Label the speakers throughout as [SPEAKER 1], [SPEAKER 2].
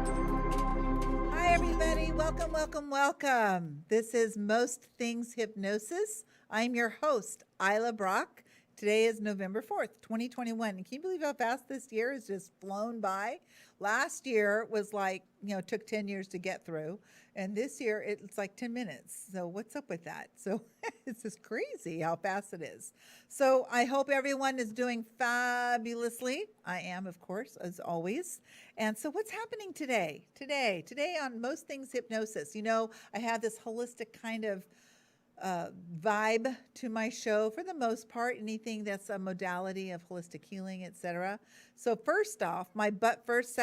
[SPEAKER 1] Hi, everybody. Welcome, welcome, welcome. This is Most Things Hypnosis. I'm your host, Ilah Brock. Today is November 4th, 2021. And can you believe how fast this year has just flown by? Last year was like, took 10 years to get through. And this year it's like 10 minutes. So what's up with that? So it's just crazy how fast it is. So I hope everyone is doing fabulously. I am, of course, as always. And so what's happening today? Today on Most Things Hypnosis, I have this holistic kind of vibe to my show for the most part, anything that's a modality of holistic healing, etc. So first off, my first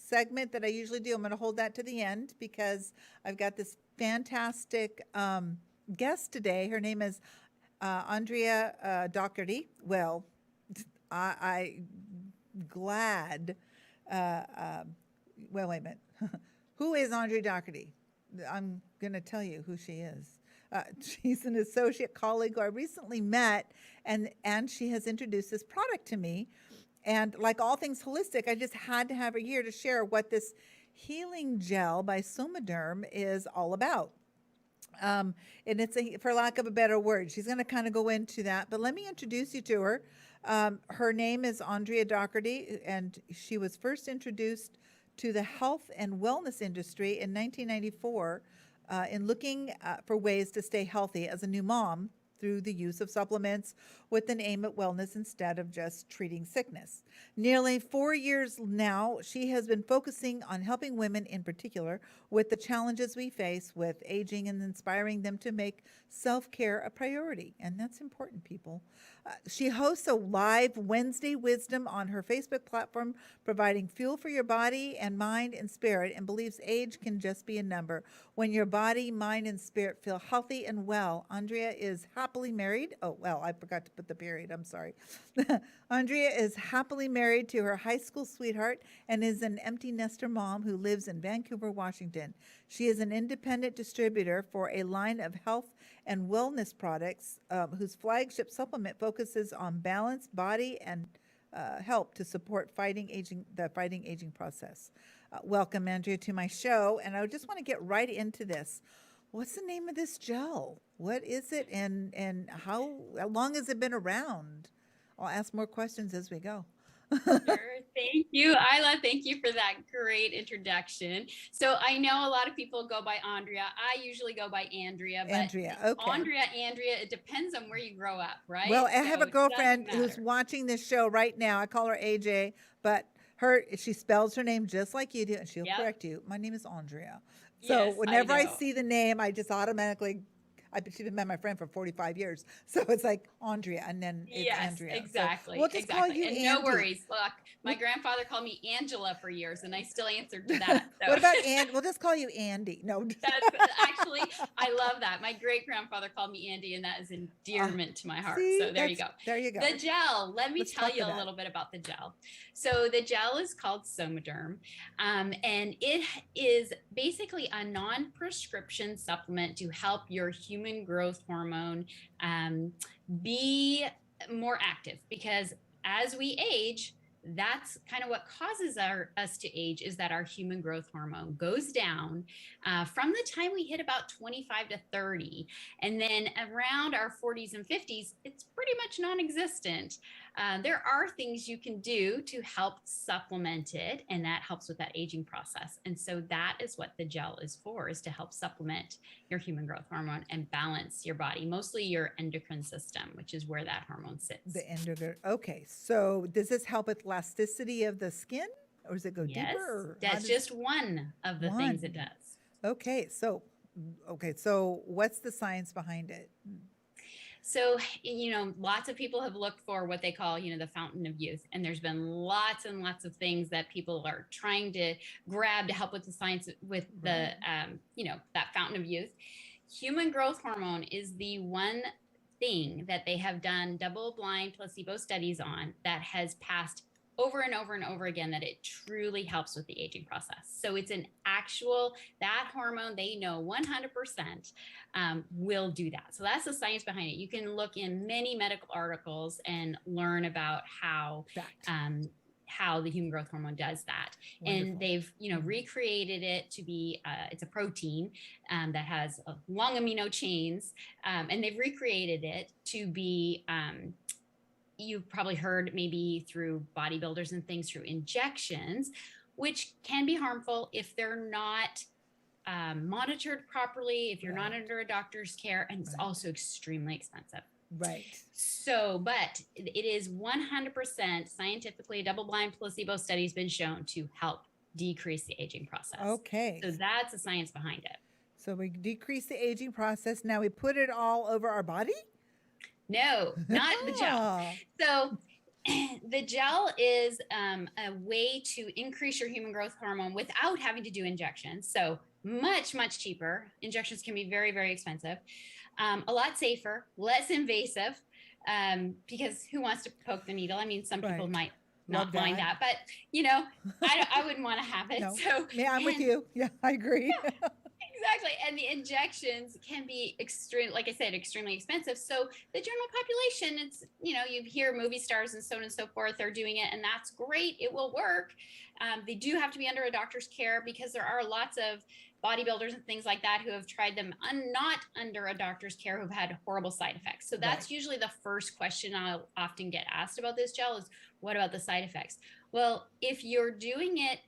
[SPEAKER 1] segment that I usually do, I'm going to hold that to the end because I've got this fantastic guest today. Her name is Andrea Docherty. Well, I glad. Well, wait a minute. Who is Andrea Docherty? I'm going to tell you who she is. She's an associate colleague who I recently met, and she has introduced this product to me. And like all things holistic, I just had to have her here to share what this healing gel by Somaderm is all about. And it's for lack of a better word, she's going to kind of go into that. But let me introduce you to her. Her name is Andrea Docherty, and she was first introduced to the health and wellness industry in 1994 in looking for ways to stay healthy as a new mom through the use of supplements with an aim at wellness instead of just treating sickness. Nearly 4 years now, she has been focusing on helping women in particular with the challenges we face with aging and inspiring them to make self-care a priority. And that's important, people. She hosts a live Wednesday Wisdom on her Facebook platform, providing fuel for your body and mind and spirit, and believes age can just be a number. When your body, mind, and spirit feel healthy and well, Andrea is happily married. Oh, well, I forgot to put the period. I'm sorry. Andrea is happily married to her high school sweetheart and is an empty nester mom who lives in Vancouver, Washington. She is an independent distributor for a line of health and wellness products whose flagship supplement focuses on balance, body, and help to support fighting aging process. Welcome, Andrea, to my show, and I just want to get right into this. What's the name of this gel? What is it, and how long has it been around? I'll ask more questions as we go.
[SPEAKER 2] Sure. Thank you, Ilah. Thank you for that great introduction. So I know a lot of people go by Andrea. I usually go by Andrea, but
[SPEAKER 1] Andrea, okay.
[SPEAKER 2] Andrea, it depends on where you grow up, right?
[SPEAKER 1] Well, I have a girlfriend who's watching this show right now. I call her AJ, but she spells her name just like you do, and she'll correct you. My name is Andrea. So
[SPEAKER 2] Yes,
[SPEAKER 1] whenever I see the name, I just automatically, she's been my friend for 45 years. So it's like Andrea, and then it's Andrea.
[SPEAKER 2] Exactly.
[SPEAKER 1] So we'll just call you
[SPEAKER 2] and
[SPEAKER 1] Andy.
[SPEAKER 2] No worries. Look, my grandfather called me Angela for years, and I still answered to that. So.
[SPEAKER 1] What about We'll just call you Andy. No.
[SPEAKER 2] That's actually, I love that. My great grandfather called me Andy, and that is endearment to my heart. So there you go.
[SPEAKER 1] There you go.
[SPEAKER 2] The gel. Let me tell you a little bit about the gel. So the gel is called Somaderm, and it is basically a non-prescription supplement to help your human growth hormone be more active, because as we age, that's kind of what causes us to age, is that our human growth hormone goes down from the time we hit about 25 to 30. And then around our 40s and 50s, it's pretty much non-existent. There are things you can do to help supplement it, and that helps with that aging process. And so that is what the gel is for, is to help supplement your human growth hormone and balance your body, mostly your endocrine system, which is where that hormone sits.
[SPEAKER 1] The endocrine. Okay. So does this help with elasticity of the skin, or does it go deeper?
[SPEAKER 2] Yes, that's just one of the things it does.
[SPEAKER 1] Okay. So what's the science behind it?
[SPEAKER 2] So, lots of people have looked for what they call, the fountain of youth. And there's been lots and lots of things that people are trying to grab to help with the science, with the, that fountain of youth. Human growth hormone is the one thing that they have done double-blind placebo studies on that has passed over and over and over again, that it truly helps with the aging process. So it's that hormone, they know 100% will do that. So that's the science behind it. You can look in many medical articles and learn about how how the human growth hormone does that.
[SPEAKER 1] Wonderful.
[SPEAKER 2] And they've, recreated it to be, it's a protein that has long amino chains. And they've recreated it to be, you've probably heard maybe through bodybuilders and things through injections, which can be harmful if they're not monitored properly, if you're not under a doctor's care, and it's also extremely expensive.
[SPEAKER 1] Right.
[SPEAKER 2] So, but it is 100% scientifically double-blind placebo studies been shown to help decrease the aging process.
[SPEAKER 1] Okay.
[SPEAKER 2] So that's the science behind it.
[SPEAKER 1] So we decrease the aging process. Now we put it all over our body?
[SPEAKER 2] No, not the gel. So the gel is a way to increase your human growth hormone without having to do injections. So much, much cheaper. Injections can be very, very expensive. A lot safer, less invasive, because who wants to poke the needle? I mean, some people might not mind that, but I wouldn't want to have it.
[SPEAKER 1] No.
[SPEAKER 2] So
[SPEAKER 1] yeah, I'm with you. Yeah, I agree.
[SPEAKER 2] Yeah, exactly. And the injections can be like I said, extremely expensive. So the general population, it's, you hear movie stars and so on and so forth are doing it, and that's great. It will work. They do have to be under a doctor's care because there are lots of bodybuilders and things like that who have tried them not under a doctor's care who've had horrible side effects. So that's usually the first question I'll often get asked about this gel is, what about the side effects? Well, if you're doing it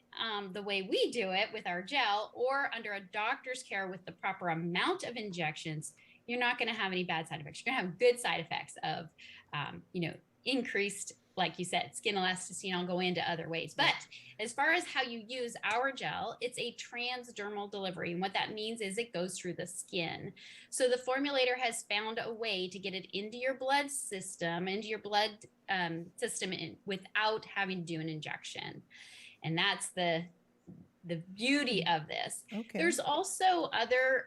[SPEAKER 2] the way we do it with our gel or under a doctor's care with the proper amount of injections, you're not going to have any bad side effects. You're going to have good side effects of, increased, like you said, skin elasticity, and I'll go into other ways. But as far as how you use our gel, it's a transdermal delivery. And what that means is it goes through the skin. So the formulator has found a way to get it into your blood system, without having to do an injection. And that's the beauty of this. Okay. There's also other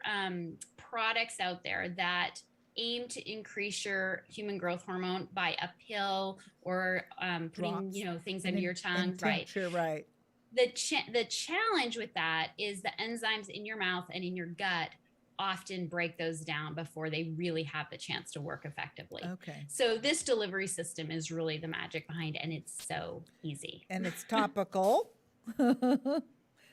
[SPEAKER 2] products out there that aim to increase your human growth hormone by a pill or putting things under your tongue.
[SPEAKER 1] Tincture, right.
[SPEAKER 2] The challenge with that is the enzymes in your mouth and in your gut often break those down before they really have the chance to work effectively. Okay. So this delivery system is really the magic behind it, and it's so easy.
[SPEAKER 1] And it's topical.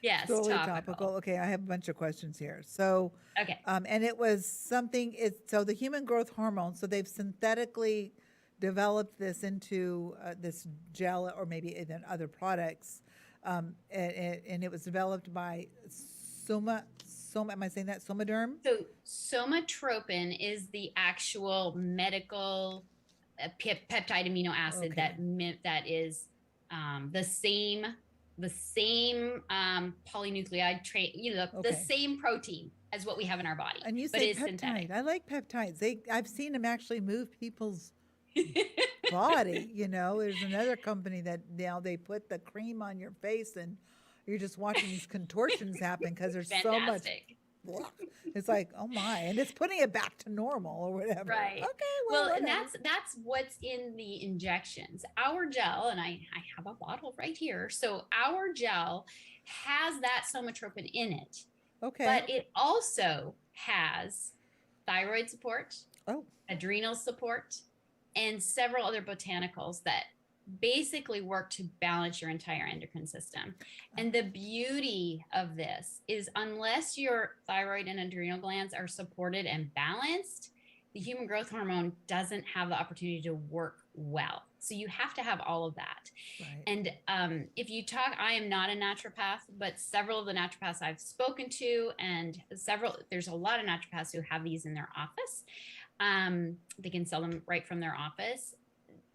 [SPEAKER 2] Yes,
[SPEAKER 1] totally topical. Okay, I have a bunch of questions here. So,
[SPEAKER 2] okay.
[SPEAKER 1] And it was something. So the human growth hormone. So they've synthetically developed this into this gel, or maybe even other products, and it was developed by Am I saying that? Somaderm?
[SPEAKER 2] So Somatropin is the actual medical peptide amino acid that is the same polynucleotide trait, the same protein as what we have in our body.
[SPEAKER 1] And you say peptide. Synthetic. I like peptides. I've seen them actually move people's body. There's another company that now they put the cream on your face and you're just watching these contortions happen because there's so much. It's like, oh my, and it's putting it back to normal or whatever.
[SPEAKER 2] Right. Okay. Well, and that's what's in the injections. Our gel, and I have a bottle right here. So our gel has that somatropin in it. Okay. But it also has thyroid support, adrenal support, and several other botanicals that basically work to balance your entire endocrine system. And the beauty of this is, unless your thyroid and adrenal glands are supported and balanced, the human growth hormone doesn't have the opportunity to work well. So you have to have all of that. Right. And if you talk, I am not a naturopath, but several of the naturopaths I've spoken to, and there's a lot of naturopaths who have these in their office. They can sell them right from their office.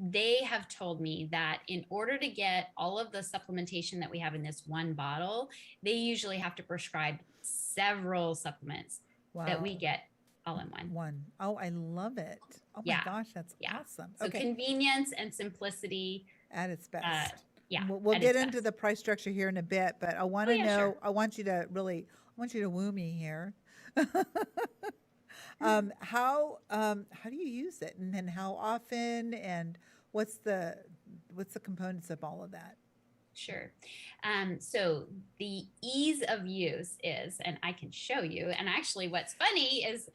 [SPEAKER 2] They have told me that in order to get all of the supplementation that we have in this one bottle, they usually have to prescribe several supplements that we get all in one.
[SPEAKER 1] Oh, I love it. Oh my gosh, that's awesome.
[SPEAKER 2] So convenience and simplicity
[SPEAKER 1] at its best. We'll get into the price structure here in a bit, but I want to know, sure. I want you to woo me here. How do you use it, and how often, and what's the components of all of that?
[SPEAKER 2] Sure. So the ease of use is, and I can show you, and actually what's funny is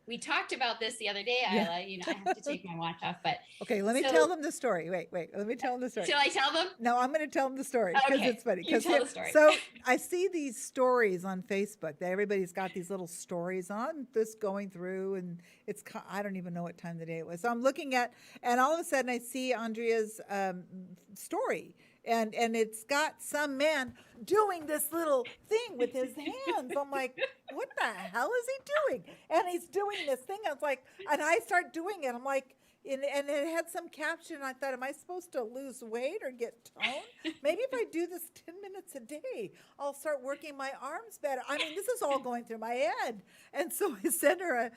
[SPEAKER 2] we talked about this the other day,
[SPEAKER 1] Yeah.
[SPEAKER 2] Ilah, I have to take my watch off, but
[SPEAKER 1] Okay, let me tell them the story. Wait, let me tell them the story.
[SPEAKER 2] Shall I tell them?
[SPEAKER 1] No, I'm going to tell them the story because
[SPEAKER 2] Okay,
[SPEAKER 1] it's funny.
[SPEAKER 2] you tell the story.
[SPEAKER 1] So I see these stories on Facebook that everybody's got these little stories on this going through, and I don't even know what time of the day it was. So I'm looking at, and all of a sudden I see Andrea's story. And it's got some man doing this little thing with his hands. I'm like, what the hell is he doing? And he's doing this thing. I was like, and I start doing it. I'm like, and it had some caption. I thought, am I supposed to lose weight or get toned? Maybe if I do this 10 minutes a day, I'll start working my arms better. I mean, this is all going through my head. And so I sent her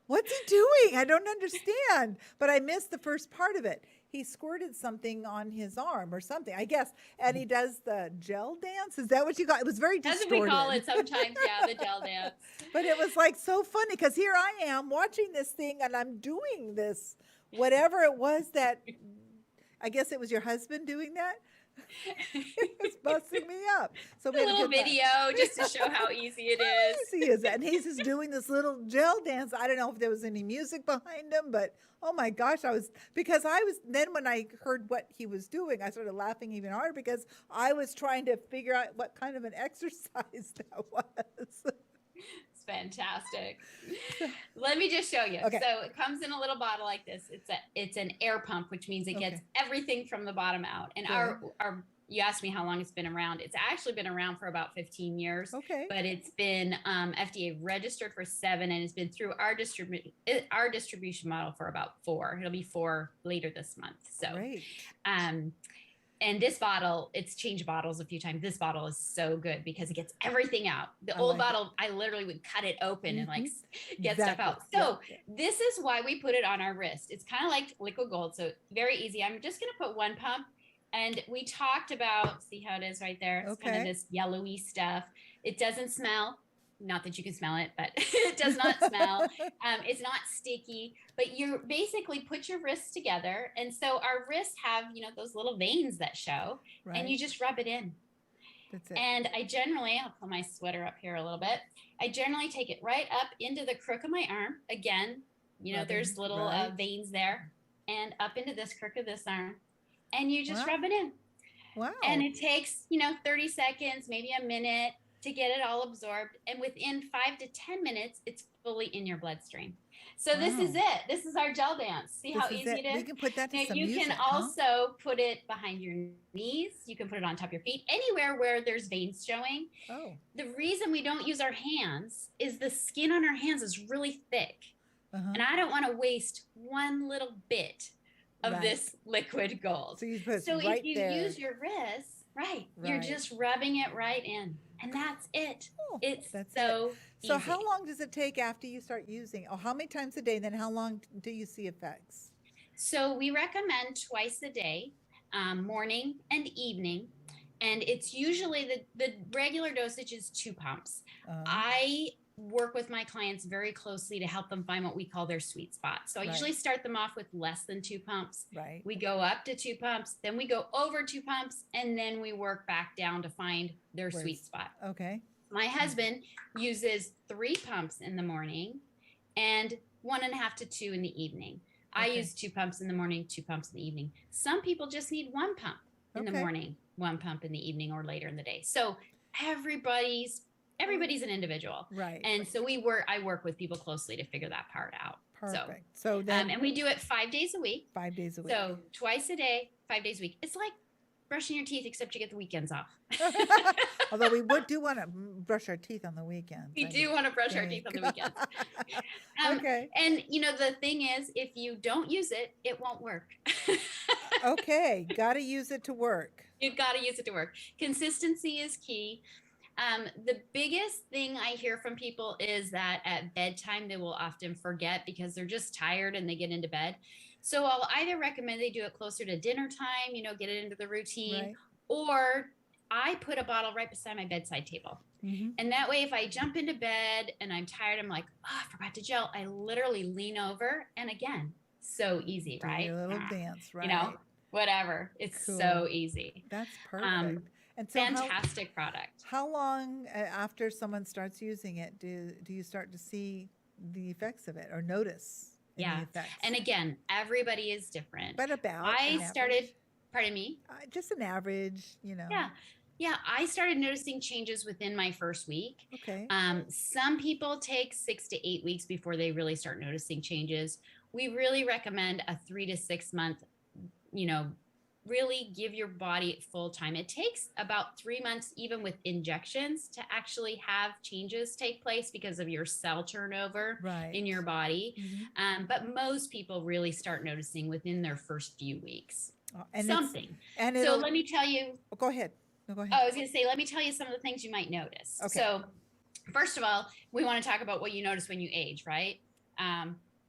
[SPEAKER 1] what's he doing? I don't understand. But I missed the first part of it. He squirted something on his arm or something, I guess. And he does the gel dance. Is that what you got? It was very distorted.
[SPEAKER 2] That's what we call it sometimes, yeah, the gel dance.
[SPEAKER 1] But it was like so funny because here I am watching this thing and I'm doing this, whatever it was that, I guess it was your husband doing that. It was busting me up. So we
[SPEAKER 2] a little video just to show how easy it is.
[SPEAKER 1] How easy is that? And he's just doing this little gel dance. I don't know if there was any music behind him, but oh my gosh, then when I heard what he was doing, I started laughing even harder because I was trying to figure out what kind of an exercise that was.
[SPEAKER 2] It's fantastic. Let me just show you.
[SPEAKER 1] Okay.
[SPEAKER 2] So it comes in a little bottle like this. It's an air pump, which means it gets everything from the bottom out. And our you asked me how long it's been around. It's actually been around for about 15 years.
[SPEAKER 1] Okay.
[SPEAKER 2] But it's been FDA registered for 7, and it's been through our distribution model for about 4. It'll be 4 later this month. So
[SPEAKER 1] Great.
[SPEAKER 2] And this bottle, it's changed bottles a few times. This bottle is so good because it gets everything out. The old bottle, I literally would cut it open and like get stuff out. So this is why we put it on our wrist. It's kind of like liquid gold. So very easy. I'm just going to put 1 pump. And we talked about, see how it is right there? It's kind of this yellowy stuff. It doesn't smell. Not that you can smell it, but it does not smell. It's not sticky, but you basically put your wrists together. And so our wrists have, those little veins that show, and you just rub it in.
[SPEAKER 1] That's it.
[SPEAKER 2] And I'll pull my sweater up here a little bit. I generally take it right up into the crook of my arm. Again, there's little veins there, and up into this crook of this arm. And you just rub it in.
[SPEAKER 1] Wow.
[SPEAKER 2] And it takes, 30 seconds, maybe a minute to get it all absorbed. And within 5 to 10 minutes, it's fully in your bloodstream. So this is it. This is our gel dance. See how easy it is?
[SPEAKER 1] We can put that to
[SPEAKER 2] now,
[SPEAKER 1] some
[SPEAKER 2] you
[SPEAKER 1] music,
[SPEAKER 2] can also put it behind your knees. You can put it on top of your feet, anywhere where there's veins showing.
[SPEAKER 1] Oh.
[SPEAKER 2] The reason we don't use our hands is the skin on our hands is really thick. And I don't want to waste one little bit of this liquid gold.
[SPEAKER 1] So, if you
[SPEAKER 2] use your wrist, you're just rubbing it right in. And that's it.
[SPEAKER 1] Oh,
[SPEAKER 2] it's
[SPEAKER 1] that's
[SPEAKER 2] so easy.
[SPEAKER 1] So how long does it take after you start using? Oh, how many times a day? And then how long do you see effects?
[SPEAKER 2] So we recommend twice a day, morning and evening. And it's usually the regular dosage is 2 pumps. I work with my clients very closely to help them find what we call their sweet spot. So I usually start them off with less than 2 pumps. We go up to 2 pumps, then we go over 2 pumps, and then we work back down to find their sweet spot.
[SPEAKER 1] Okay.
[SPEAKER 2] My husband uses 3 pumps in the morning and 1.5 to 2 in the evening. I use 2 pumps in the morning, 2 pumps in the evening. Some people just need 1 pump in the morning, 1 pump in the evening, or later in the day. So everybody's an individual.
[SPEAKER 1] Right.
[SPEAKER 2] And so I work with people closely to figure that part out.
[SPEAKER 1] Perfect. So then,
[SPEAKER 2] and we do it 5 days a week.
[SPEAKER 1] 5 days a week.
[SPEAKER 2] So twice a day, 5 days a week. It's like brushing your teeth, except you get the weekends off.
[SPEAKER 1] Although we do want to brush our teeth on the weekends.
[SPEAKER 2] We do want to brush our teeth on the weekends.
[SPEAKER 1] Okay.
[SPEAKER 2] And the thing is, if you don't use it, it won't work.
[SPEAKER 1] Okay. Got to use it to work.
[SPEAKER 2] You've got to use it to work. Consistency is key. The biggest thing I hear from people is that at bedtime, they will often forget because they're just tired and they get into bed. So I'll either recommend they do it closer to dinner time, get it into the routine, or I put a bottle right beside my bedside table. And that way, if I jump into bed and I'm tired, I'm like, I forgot to gel. I literally lean over. And again, so easy, right?
[SPEAKER 1] Do your little dance, right?
[SPEAKER 2] whatever. It's
[SPEAKER 1] Cool.
[SPEAKER 2] so easy.
[SPEAKER 1] That's perfect. And so
[SPEAKER 2] Fantastic product.
[SPEAKER 1] how long after someone starts using it do you start to see the effects of it or notice any effects?
[SPEAKER 2] And again, everybody is different.
[SPEAKER 1] But about
[SPEAKER 2] I
[SPEAKER 1] an
[SPEAKER 2] started,
[SPEAKER 1] average?
[SPEAKER 2] pardon me?
[SPEAKER 1] Just an average, you know.
[SPEAKER 2] Yeah, I started noticing changes within my first week.
[SPEAKER 1] Okay.
[SPEAKER 2] Some people take 6 to 8 weeks before they really start noticing changes. We really recommend a 3 to 6 month, you know, really give your body full time. It takes about 3 months, even with injections, to actually have changes take place because of your cell turnover in your body.
[SPEAKER 1] Mm-hmm.
[SPEAKER 2] But most people really start noticing within their first few weeks
[SPEAKER 1] And
[SPEAKER 2] something.
[SPEAKER 1] And
[SPEAKER 2] so let me tell you.
[SPEAKER 1] Go ahead. No, go ahead.
[SPEAKER 2] I was going to say, let me tell you some of the things you might notice.
[SPEAKER 1] Okay.
[SPEAKER 2] So first of all, we want to talk about what you notice when you age, right?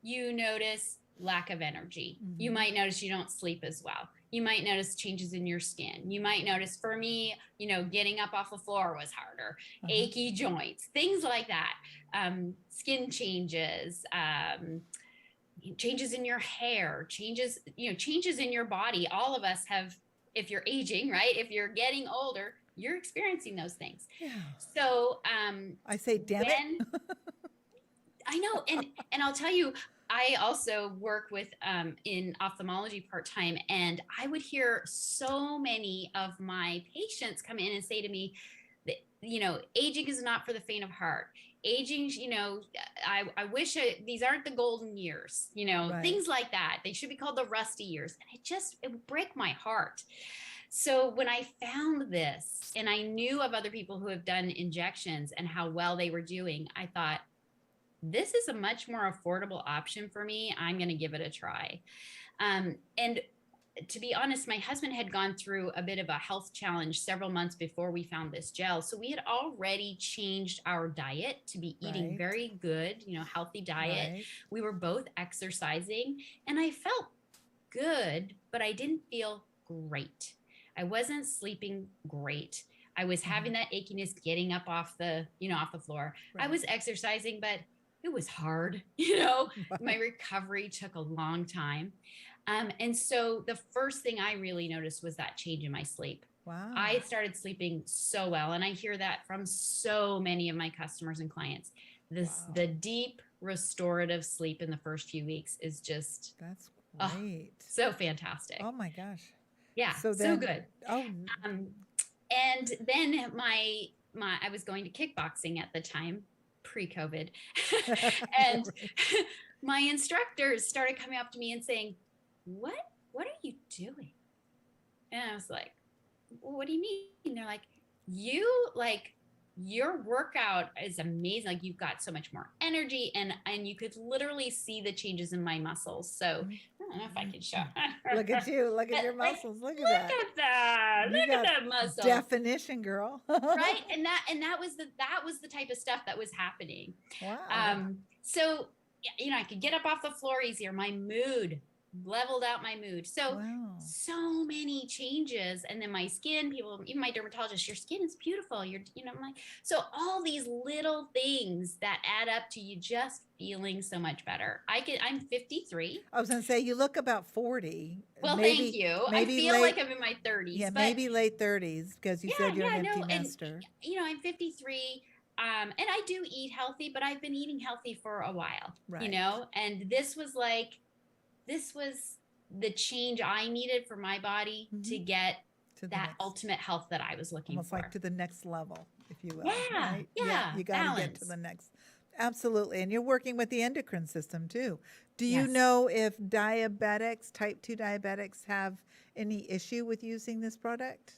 [SPEAKER 2] You notice lack of energy.
[SPEAKER 1] Mm-hmm.
[SPEAKER 2] You might notice you don't sleep as well. You might notice changes in your skin. You might notice, for me, you know, getting up off the floor was harder, achy joints, things like that. Skin changes, changes in your hair, changes in your body. All of us have, if you're aging, right? If you're getting older, you're experiencing those things.
[SPEAKER 1] Yeah.
[SPEAKER 2] So
[SPEAKER 1] I say, damn it.
[SPEAKER 2] I know. And I'll tell you, I also work with in ophthalmology part-time, and I would hear so many of my patients come in and say to me that, you know, aging is not for the faint of heart. Aging, you know, I wish these aren't the golden years, you know, things like that. They should be called the rusty years. And it would break my heart. So when I found this and I knew of other people who have done injections and how well they were doing, I thought, this is a much more affordable option for me. I'm going to give it a try. And to be honest, my husband had gone through a bit of a health challenge several months before we found this gel. So we had already changed our diet to be eating very good, you know, healthy diet. We were both exercising, and I felt good, but I didn't feel great. I wasn't sleeping great. I was having that achiness getting up off the floor. I was exercising, but it was hard. You know, my recovery took a long time. And so the first thing I really noticed was that change in my sleep.
[SPEAKER 1] Wow.
[SPEAKER 2] I started sleeping so well. And I hear that from so many of my customers and clients. The deep restorative sleep in the first few weeks is just,
[SPEAKER 1] that's great.
[SPEAKER 2] So fantastic.
[SPEAKER 1] Oh my gosh.
[SPEAKER 2] Yeah. So good. Oh. And then I was going to kickboxing at the time, pre-COVID. And my instructors started coming up to me and saying, what are you doing? And I was like, well, what do you mean? And they're like, your workout is amazing. Like, you've got so much more energy, and you could literally see the changes in my muscles. So I don't know if I can show.
[SPEAKER 1] Look at you. Look at your muscles. Look at that.
[SPEAKER 2] Look at that muscle.
[SPEAKER 1] Definition, girl.
[SPEAKER 2] Right. And that was the type of stuff that was happening.
[SPEAKER 1] Wow.
[SPEAKER 2] So, you know, I could get up off the floor easier. My mood leveled out my mood. So many changes. And then my skin, even my dermatologist, your skin is beautiful. I'm like, so all these little things that add up to you just feeling so much better. I'm 53.
[SPEAKER 1] I was going to say, you look about 40.
[SPEAKER 2] Well, thank you. I feel like I'm in my 30s.
[SPEAKER 1] Yeah, maybe late 30s, because you said you're an empty nester.
[SPEAKER 2] And, you know, I'm 53. And I do eat healthy, but I've been eating healthy for a while, you know, and this was the change I needed for my body to get to that ultimate health that I was looking for.
[SPEAKER 1] Almost like to the next level, if you will.
[SPEAKER 2] Yeah.
[SPEAKER 1] Right? Yeah. You got to get to the next. Absolutely. And you're working with the endocrine system too. Do you know if type 2 diabetics have any issue with using this product?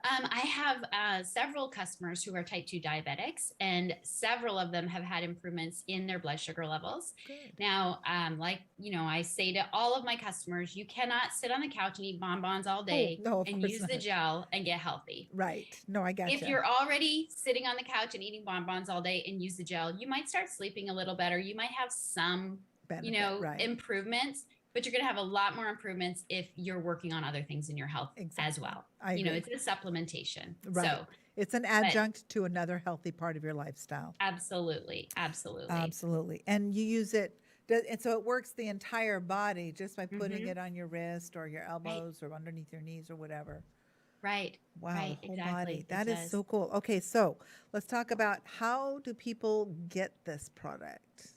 [SPEAKER 2] I have several customers who are type 2 diabetics, and several of them have had improvements in their blood sugar levels.
[SPEAKER 1] Good.
[SPEAKER 2] Now, like, you know, I say to all of my customers, you cannot sit on the couch and eat bonbons all day and use the gel and get healthy.
[SPEAKER 1] Right. No, I got you.
[SPEAKER 2] If you're already sitting on the couch and eating bonbons all day and use the gel, you might start sleeping a little better. You might have some, benefit, improvements. But you're going to have a lot more improvements if you're working on other things in your health as well. You know, it's a supplementation.
[SPEAKER 1] Right.
[SPEAKER 2] So
[SPEAKER 1] it's an adjunct to another healthy part of your lifestyle.
[SPEAKER 2] Absolutely. Absolutely.
[SPEAKER 1] Absolutely. And you use it, And so it works the entire body just by putting
[SPEAKER 2] Hmm.
[SPEAKER 1] it on your wrist or your
[SPEAKER 2] Right,
[SPEAKER 1] elbows or underneath your knees or whatever.
[SPEAKER 2] right,
[SPEAKER 1] Wow, the
[SPEAKER 2] right,
[SPEAKER 1] whole body.
[SPEAKER 2] exactly. It
[SPEAKER 1] That is
[SPEAKER 2] does.
[SPEAKER 1] so cool. Okay, so let's talk about how do people get this product?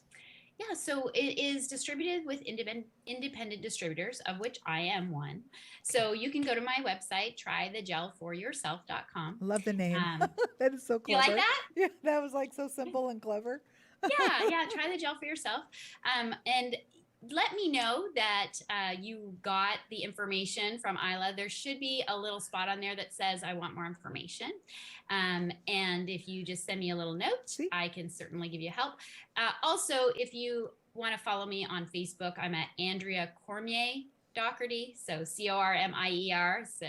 [SPEAKER 2] Yeah, so it is distributed with independent distributors, of which I am one.
[SPEAKER 1] Okay.
[SPEAKER 2] So you can go to my website, trythegelforyourself.com.
[SPEAKER 1] Love the name.
[SPEAKER 2] Um,
[SPEAKER 1] That is so
[SPEAKER 2] you like
[SPEAKER 1] clever.
[SPEAKER 2] that?
[SPEAKER 1] Yeah, that was like so simple and clever.
[SPEAKER 2] Yeah, yeah, try the gel for yourself. And let me know that you got the information from Ilah. There should be a little spot on there that says, I want more information. And if you just send me a little note,
[SPEAKER 1] See?
[SPEAKER 2] I can certainly give you help. Also, if you want to follow me on Facebook, I'm at Andrea Cormier Docherty. So Cormier, so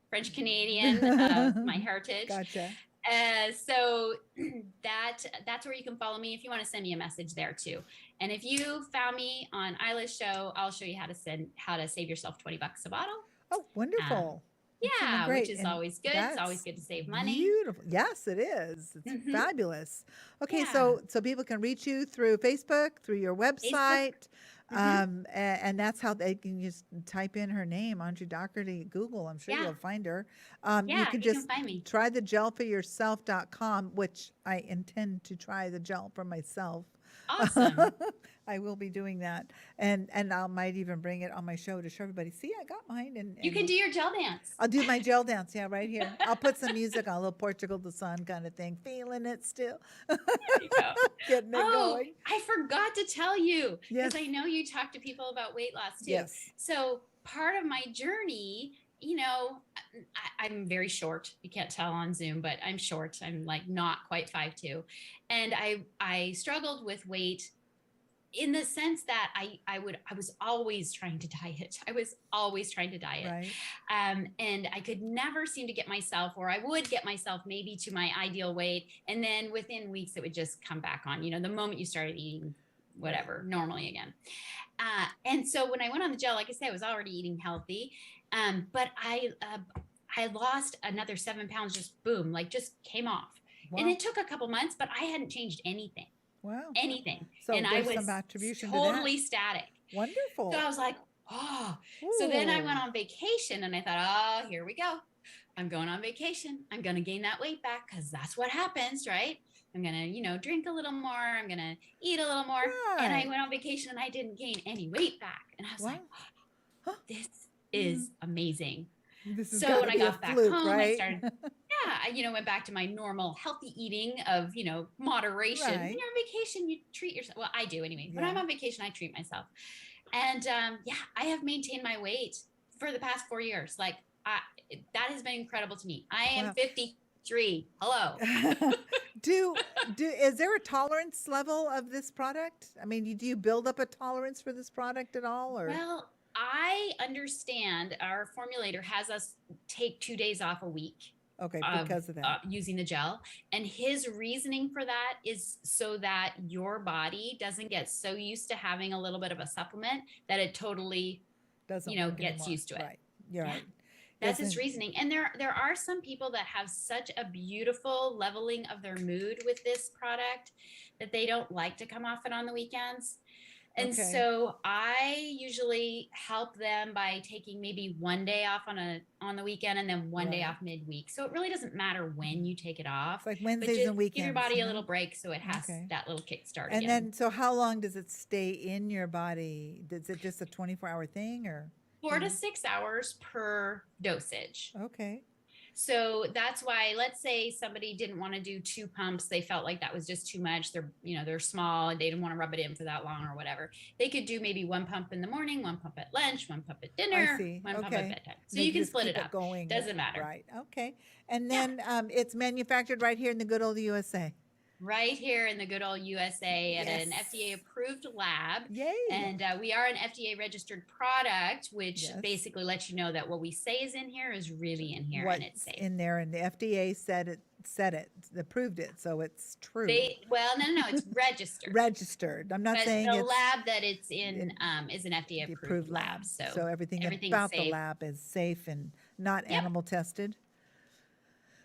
[SPEAKER 2] French Canadian of my heritage.
[SPEAKER 1] Gotcha.
[SPEAKER 2] So that's where you can follow me if you want to send me a message there too. And if you found me on Ilah's show, I'll show you how to save yourself $20 a bottle.
[SPEAKER 1] Oh,
[SPEAKER 2] Um,
[SPEAKER 1] wonderful. That sounded
[SPEAKER 2] yeah, which
[SPEAKER 1] great.
[SPEAKER 2] is
[SPEAKER 1] And
[SPEAKER 2] always good. It's always
[SPEAKER 1] that's
[SPEAKER 2] good to save money.
[SPEAKER 1] beautiful. Yes, it is. It's
[SPEAKER 2] Hmm.
[SPEAKER 1] fabulous. Okay,
[SPEAKER 2] Yeah,
[SPEAKER 1] so people can reach you through Facebook, through your
[SPEAKER 2] Facebook.
[SPEAKER 1] website,
[SPEAKER 2] Hmm.
[SPEAKER 1] and that's how they can just type in her name, Andre Docherty, Google. I'm sure
[SPEAKER 2] Yeah,
[SPEAKER 1] you'll find her. You
[SPEAKER 2] yeah,
[SPEAKER 1] can
[SPEAKER 2] you can
[SPEAKER 1] just
[SPEAKER 2] find me.
[SPEAKER 1] try the gelforyourself.com, which I intend to try the gel for myself.
[SPEAKER 2] Awesome.
[SPEAKER 1] I will be doing that, and I might even bring it on my show to show everybody. See, I got mine,
[SPEAKER 2] You can
[SPEAKER 1] and
[SPEAKER 2] do your gel dance.
[SPEAKER 1] I'll do my gel dance. Yeah, right here. I'll put some music on, a little Portugal the Sun kind of thing. Feeling it still,
[SPEAKER 2] There you go.
[SPEAKER 1] getting it
[SPEAKER 2] Oh,
[SPEAKER 1] going.
[SPEAKER 2] I forgot to tell you
[SPEAKER 1] Yes,
[SPEAKER 2] because I know you talk to people about weight loss too.
[SPEAKER 1] yes,
[SPEAKER 2] So part of my journey, I'm very short. You can't tell on Zoom, but I'm short. I'm like not quite 5'2", and I struggled with weight in the sense that I was always trying to diet. I was always trying to diet.
[SPEAKER 1] right.
[SPEAKER 2] And I could never seem to get myself, or I would get myself maybe to my ideal weight. And then within weeks, it would just come back on, the moment you started eating whatever normally again. And so when I went on the gel, like I said, I was already eating healthy. But I lost another 7 pounds, just boom, like just came off. And
[SPEAKER 1] Wow,
[SPEAKER 2] it took a couple months, but I hadn't changed
[SPEAKER 1] wow.
[SPEAKER 2] anything.
[SPEAKER 1] So
[SPEAKER 2] And I
[SPEAKER 1] there's some
[SPEAKER 2] was
[SPEAKER 1] attribution to that.
[SPEAKER 2] totally static. So I
[SPEAKER 1] Wonderful.
[SPEAKER 2] was like, oh. So then I
[SPEAKER 1] Ooh,
[SPEAKER 2] went on vacation and I thought, oh, here we go. I'm going on vacation. I'm going to gain that weight back because that's what happens, right? I'm going to, drink a little more. I'm going to eat a little more. And I
[SPEAKER 1] right.
[SPEAKER 2] went on vacation and I didn't gain any weight back. And I was like,
[SPEAKER 1] Wow. Huh.
[SPEAKER 2] this
[SPEAKER 1] Mm,
[SPEAKER 2] is amazing.
[SPEAKER 1] this has
[SPEAKER 2] So
[SPEAKER 1] got
[SPEAKER 2] when
[SPEAKER 1] to
[SPEAKER 2] I
[SPEAKER 1] be a
[SPEAKER 2] got back
[SPEAKER 1] fluke,
[SPEAKER 2] home, I
[SPEAKER 1] right?
[SPEAKER 2] started, yeah, went back to my normal healthy eating of, moderation. When
[SPEAKER 1] Right.
[SPEAKER 2] you're on vacation, you treat yourself. Well, I do anyway. When I'm
[SPEAKER 1] Yeah.
[SPEAKER 2] on vacation, I treat myself. And yeah, I have maintained my weight for the past 4 years. Like that has been incredible to me. I am
[SPEAKER 1] Wow.
[SPEAKER 2] 53. Hello.
[SPEAKER 1] do is there a tolerance level of this product? I mean, do you build up a tolerance for this product at all, or
[SPEAKER 2] Well, I understand our formulator has us take 2 days off a week
[SPEAKER 1] okay,
[SPEAKER 2] of
[SPEAKER 1] because of that
[SPEAKER 2] using the gel. And his reasoning for that is so that your body doesn't get so used to having a little bit of a supplement that it totally,
[SPEAKER 1] doesn't work
[SPEAKER 2] gets
[SPEAKER 1] anymore.
[SPEAKER 2] used to it.
[SPEAKER 1] Right. You're
[SPEAKER 2] Yeah.
[SPEAKER 1] right.
[SPEAKER 2] That's his
[SPEAKER 1] Doesn't
[SPEAKER 2] reasoning. And there are some people that have such a beautiful leveling of their mood with this product that they don't like to come off it on the weekends. And
[SPEAKER 1] okay.
[SPEAKER 2] so I usually help them by taking maybe one day off on the weekend and then one day
[SPEAKER 1] Right.
[SPEAKER 2] off midweek. So it really doesn't matter when you take it off,
[SPEAKER 1] It's like
[SPEAKER 2] but
[SPEAKER 1] Wednesdays
[SPEAKER 2] just
[SPEAKER 1] and
[SPEAKER 2] give your
[SPEAKER 1] weekends,
[SPEAKER 2] body a little break so it has
[SPEAKER 1] Okay.
[SPEAKER 2] that little kickstart
[SPEAKER 1] And
[SPEAKER 2] again.
[SPEAKER 1] then, so how long does it stay in your body? Is it just a 24-hour thing, or
[SPEAKER 2] 4 to 6 hours per dosage.
[SPEAKER 1] okay?
[SPEAKER 2] So that's why, let's say somebody didn't want to do 2 pumps. They felt like that was just too much. They're small and they didn't want to rub it in for that long or whatever. They could do maybe 1 pump in the morning, 1 pump at lunch, 1 pump at
[SPEAKER 1] I
[SPEAKER 2] dinner,
[SPEAKER 1] see.
[SPEAKER 2] 1 pump at
[SPEAKER 1] Okay.
[SPEAKER 2] bedtime. So
[SPEAKER 1] They
[SPEAKER 2] you can
[SPEAKER 1] just
[SPEAKER 2] split
[SPEAKER 1] keep
[SPEAKER 2] it up.
[SPEAKER 1] going.
[SPEAKER 2] Doesn't matter.
[SPEAKER 1] Right. Okay. And
[SPEAKER 2] Yeah.
[SPEAKER 1] then it's manufactured right here in the good old USA.
[SPEAKER 2] Right here in the good old USA at an
[SPEAKER 1] Yes.
[SPEAKER 2] FDA approved lab.
[SPEAKER 1] Yay.
[SPEAKER 2] And we are an FDA registered product, which
[SPEAKER 1] Yes.
[SPEAKER 2] basically lets you know that what we say is in here is really in here and it's
[SPEAKER 1] What's
[SPEAKER 2] safe.
[SPEAKER 1] in there, and the FDA said it, approved it, so it's true.
[SPEAKER 2] No, it's registered.
[SPEAKER 1] Registered. I'm not
[SPEAKER 2] But
[SPEAKER 1] saying
[SPEAKER 2] the
[SPEAKER 1] it's
[SPEAKER 2] lab that it's in is an FDA
[SPEAKER 1] the
[SPEAKER 2] approved lab. So
[SPEAKER 1] everything
[SPEAKER 2] everything's
[SPEAKER 1] about the
[SPEAKER 2] safe.
[SPEAKER 1] lab is safe and not
[SPEAKER 2] Yep.
[SPEAKER 1] animal tested.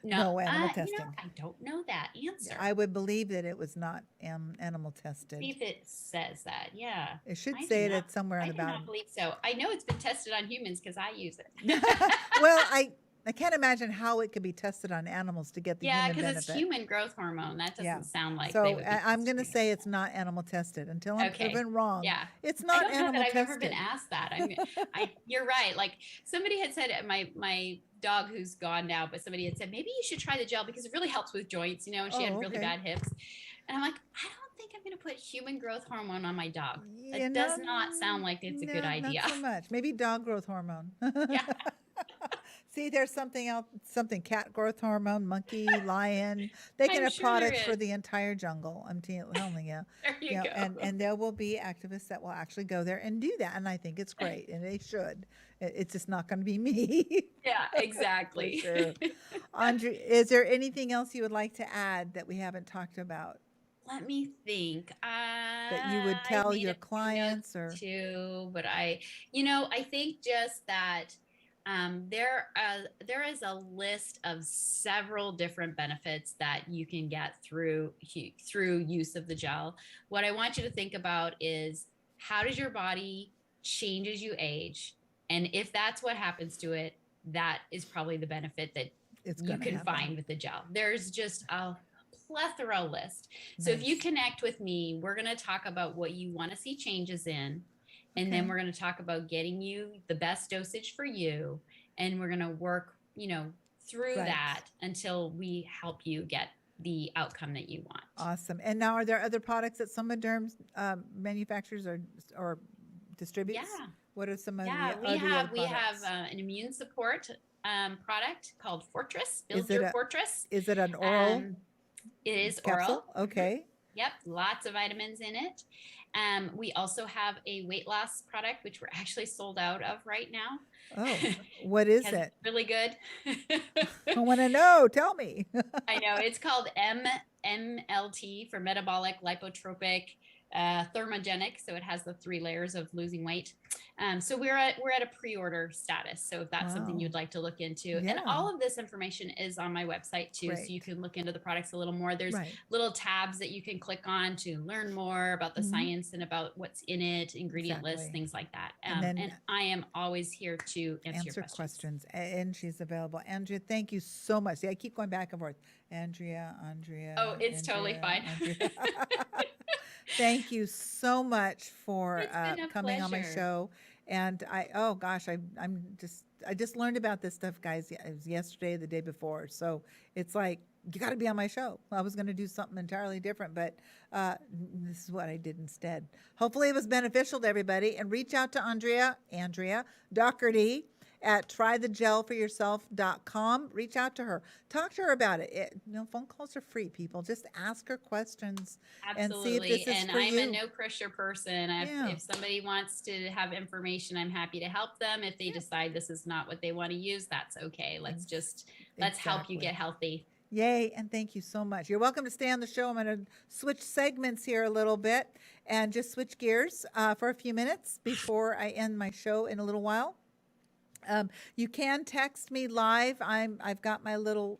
[SPEAKER 1] No animal
[SPEAKER 2] You know,
[SPEAKER 1] testing.
[SPEAKER 2] I don't know that answer.
[SPEAKER 1] I would believe that it was not animal tested.
[SPEAKER 2] See if it says that. Yeah.
[SPEAKER 1] It should
[SPEAKER 2] I
[SPEAKER 1] say
[SPEAKER 2] do not,
[SPEAKER 1] it somewhere on
[SPEAKER 2] I
[SPEAKER 1] the
[SPEAKER 2] do not
[SPEAKER 1] bottom.
[SPEAKER 2] believe so. I know it's been tested on humans because I use it.
[SPEAKER 1] Well, I can't imagine how it could be tested on animals to get the
[SPEAKER 2] Yeah,
[SPEAKER 1] human
[SPEAKER 2] because it's
[SPEAKER 1] benefit.
[SPEAKER 2] human growth hormone. That
[SPEAKER 1] Yeah.
[SPEAKER 2] doesn't sound like they
[SPEAKER 1] So
[SPEAKER 2] would be
[SPEAKER 1] I'm going to
[SPEAKER 2] testing
[SPEAKER 1] say
[SPEAKER 2] it.
[SPEAKER 1] it's not animal tested until I'm
[SPEAKER 2] Okay.
[SPEAKER 1] proven wrong.
[SPEAKER 2] Yeah.
[SPEAKER 1] It's
[SPEAKER 2] I
[SPEAKER 1] not
[SPEAKER 2] don't know that
[SPEAKER 1] animal
[SPEAKER 2] I've ever been
[SPEAKER 1] tested.
[SPEAKER 2] asked that. You're right. Like somebody had said, my dog who's gone now, but somebody had said, maybe you should try the gel because it really helps with joints, you know, and she had really
[SPEAKER 1] Okay.
[SPEAKER 2] bad hips. And I'm like, I don't think I'm going to put human growth hormone on my dog.
[SPEAKER 1] You
[SPEAKER 2] That does not sound like it's a good idea.
[SPEAKER 1] Not so much. Maybe dog growth hormone.
[SPEAKER 2] Yeah.
[SPEAKER 1] See, there's something else, something cat growth hormone, monkey, lion. They can
[SPEAKER 2] I'm
[SPEAKER 1] have
[SPEAKER 2] sure there
[SPEAKER 1] products for
[SPEAKER 2] is.
[SPEAKER 1] the entire jungle. I'm telling you.
[SPEAKER 2] There you
[SPEAKER 1] know,
[SPEAKER 2] go.
[SPEAKER 1] and there will be activists that will actually go there and do that, and I think it's great, and they should. It's just not going to be me.
[SPEAKER 2] Yeah, exactly.
[SPEAKER 1] Sure. Andre, is there anything else you would like to add that we haven't talked about
[SPEAKER 2] Let me think.
[SPEAKER 1] that you would
[SPEAKER 2] I
[SPEAKER 1] tell
[SPEAKER 2] made
[SPEAKER 1] your
[SPEAKER 2] a few notes
[SPEAKER 1] clients or?
[SPEAKER 2] too, but I think just that there is a list of several different benefits that you can get through use of the gel. What I want you to think about is how does your body change as you age, and if that's what happens to it, that is probably the benefit that you can find with the gel. There's just a plethora list. So if you connect with me, we're going to talk about what you want to see changes in. And then we're going to talk about getting you the best dosage for you. And we're going to work, through that until we help you get the outcome that you want.
[SPEAKER 1] Awesome. And now, are there other products that Somaderm manufactures or distributes?
[SPEAKER 2] Yeah.
[SPEAKER 1] What are some of
[SPEAKER 2] the
[SPEAKER 1] other products?
[SPEAKER 2] We have an immune support product called Fortress. Fortress.
[SPEAKER 1] Is it an oral?
[SPEAKER 2] It is
[SPEAKER 1] capsule?
[SPEAKER 2] Oral.
[SPEAKER 1] Okay.
[SPEAKER 2] Yep, lots of vitamins in it. We also have a weight loss product, which we're actually sold out of right now.
[SPEAKER 1] Oh, what is it?
[SPEAKER 2] Really good.
[SPEAKER 1] I want to know. Tell me.
[SPEAKER 2] I know. It's called MLT for metabolic, lipotropic, thermogenic. So it has the 3 layers of losing weight. So we're at a pre-order status. So if that's something you'd like to look into, and all of this information is on my website too. So you can look into the products a little more. There's little tabs that you can click on to learn more about the science and about what's in it, ingredient lists, things like that. And I am always here to answer your questions.
[SPEAKER 1] And she's available. Andrea, thank you so much. See, I keep going back and forth. Andrea.
[SPEAKER 2] Oh, it's totally fine.
[SPEAKER 1] Thank you so much for coming on my
[SPEAKER 2] pleasure.
[SPEAKER 1] show. And I just learned about this stuff, guys. It was yesterday, the day before. So it's like, you got to be on my show. I was going to do something entirely different, but this is what I did instead. Hopefully it was beneficial to everybody. And reach out to Andrea Docherty at trythegelforyourself.com. Reach out to her. Talk to her about it. Phone calls are free, people. Just ask her questions.
[SPEAKER 2] Absolutely.
[SPEAKER 1] And see if this is for
[SPEAKER 2] I'm
[SPEAKER 1] you.
[SPEAKER 2] a no pressure person. If somebody wants to have information, I'm happy to help them. If they decide this is not what they want to use, that's okay. Let's help you get healthy.
[SPEAKER 1] Yay, and thank you so much. You're welcome to stay on the show. I'm going to switch segments here a little bit and just switch gears for a few minutes before I end my show in a little while. You can text me live. I've got my little,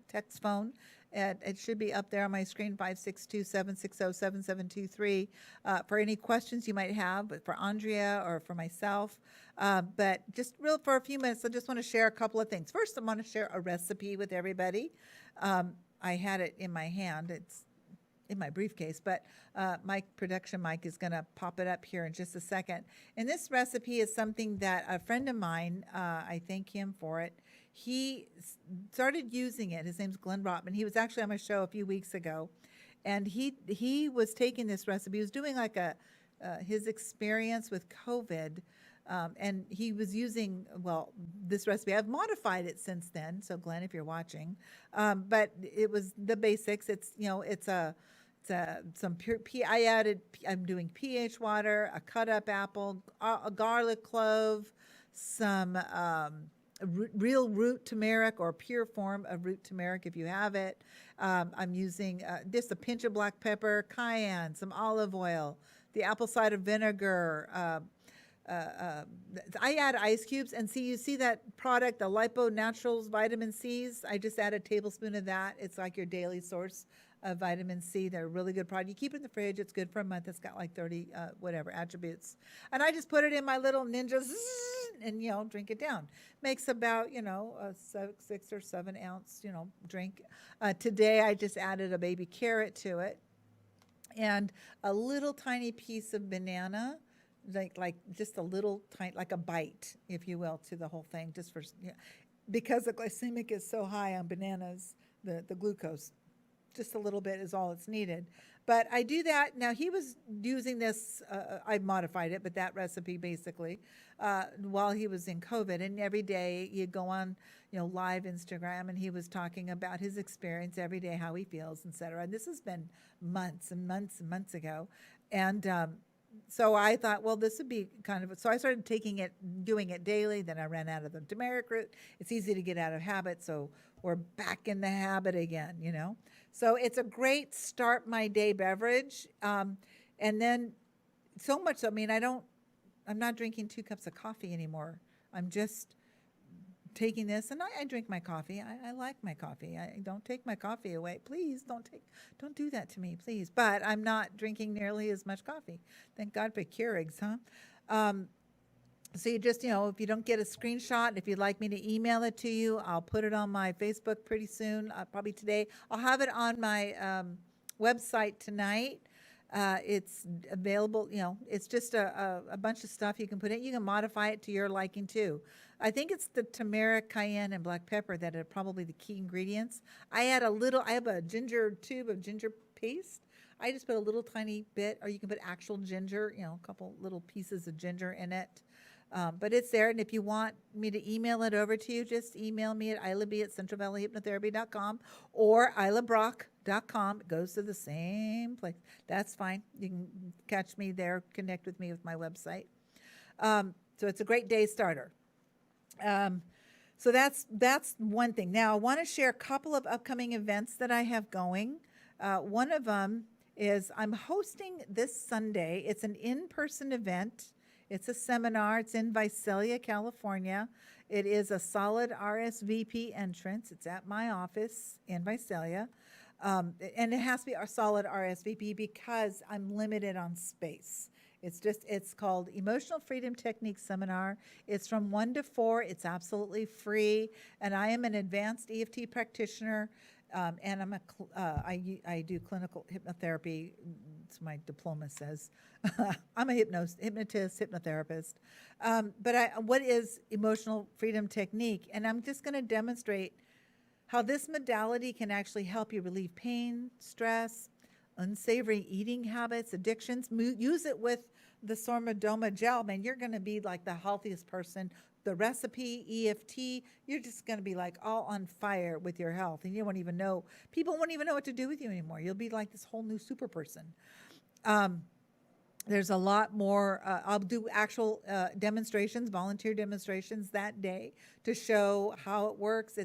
[SPEAKER 1] text phone. It should be up there on my screen, 562-760-7723, for any questions you might have for Andrea or for myself. But just for a few minutes, I just want to share a couple of things. First, I want to share a recipe with everybody. I had it in my hand. It's in my briefcase, but production Mike is going to pop it up here in just a second. And this recipe is something that a friend of mine, I thank him for it. He started using it. His name's Glenn Rotman. He was actually on my show a few weeks ago, and he was taking this recipe. He was doing like his experience with COVID, and he was using, this recipe. I've modified it since then. So Glenn, if you're watching, but it was the basics. It's some pure I'm doing pH water, a cut up apple, a garlic clove, some real root turmeric or pure form of root turmeric if you have it. I'm using just a pinch of black pepper, cayenne, some olive oil, the apple cider vinegar, I add ice cubes, and you see that product, the Lipo Naturals Vitamin C's. I just add a tablespoon of that. It's like your daily source of vitamin C. They're a really good product. You keep it in the fridge. It's good for a month. It's got like 30 whatever attributes, and I just put it in my little Ninja and drink it down. Makes about a 6 or 7 ounce drink. Today I just added a baby carrot to it, and a little tiny piece of banana, like just a little tiny, like a bite, if you will, to the whole thing, just for because the glycemic is so high on bananas, the glucose. Just a little bit is all it's needed. But I do that. Now, he was using this, I modified it, but that recipe basically, while he was in COVID. And every day he'd go on, live Instagram, and he was talking about his experience every day, how he feels, et cetera. And this has been months and months and months ago. And so I thought, well, this would be so I started doing it daily. Then I ran out of the turmeric root. It's easy to get out of habit. So we're back in the habit again, So it's a great start my day beverage. And then so much, I'm not drinking 2 cups of coffee anymore. I'm just taking this, and I drink my coffee. I like my coffee. I don't take my coffee away. Please don't do that to me, please. But I'm not drinking nearly as much coffee. Thank God for Keurigs, huh? So you just, if you don't get a screenshot, if you'd like me to email it to you, I'll put it on my Facebook pretty soon, probably today. I'll have it on my website tonight. It's available, it's just a bunch of stuff you can put in. You can modify it to your liking too. I think it's the turmeric, cayenne, and black pepper that are probably the key ingredients. I have a tube of ginger paste. I just put a little tiny bit, or you can put actual ginger, a couple little pieces of ginger in it. But it's there, and if you want me to email it over to you, just email me at ilahb@centralvalleyhypnotherapy.com or ilahbrock.com. It goes to the same place. That's fine. You can catch me there, connect with me with my website. So it's a great day starter. So that's one thing. Now, I want to share a couple of upcoming events that I have going. One of them is I'm hosting this Sunday. It's an in-person event. It's a seminar. It's in Visalia, California. It is a solid RSVP entrance. It's at my office in Visalia. And it has to be a solid RSVP because I'm limited on space. It's called Emotional Freedom Technique Seminar. It's from 1 to 4. It's absolutely free. And I am an advanced EFT practitioner. And I do clinical hypnotherapy. It's my diploma says. I'm a hypnotist, hypnotherapist. But what is emotional freedom technique? And I'm just going to demonstrate how this modality can actually help you relieve pain, stress, unsavory eating habits, addictions. Use it with the Somatropin gel. Man, you're going to be like the healthiest person. The recipe, EFT, you're just going to be like all on fire with your health. And people won't even know what to do with you anymore. You'll be like this whole new super person. There's a lot more. I'll do actual demonstrations, volunteer demonstrations that day to show how it works.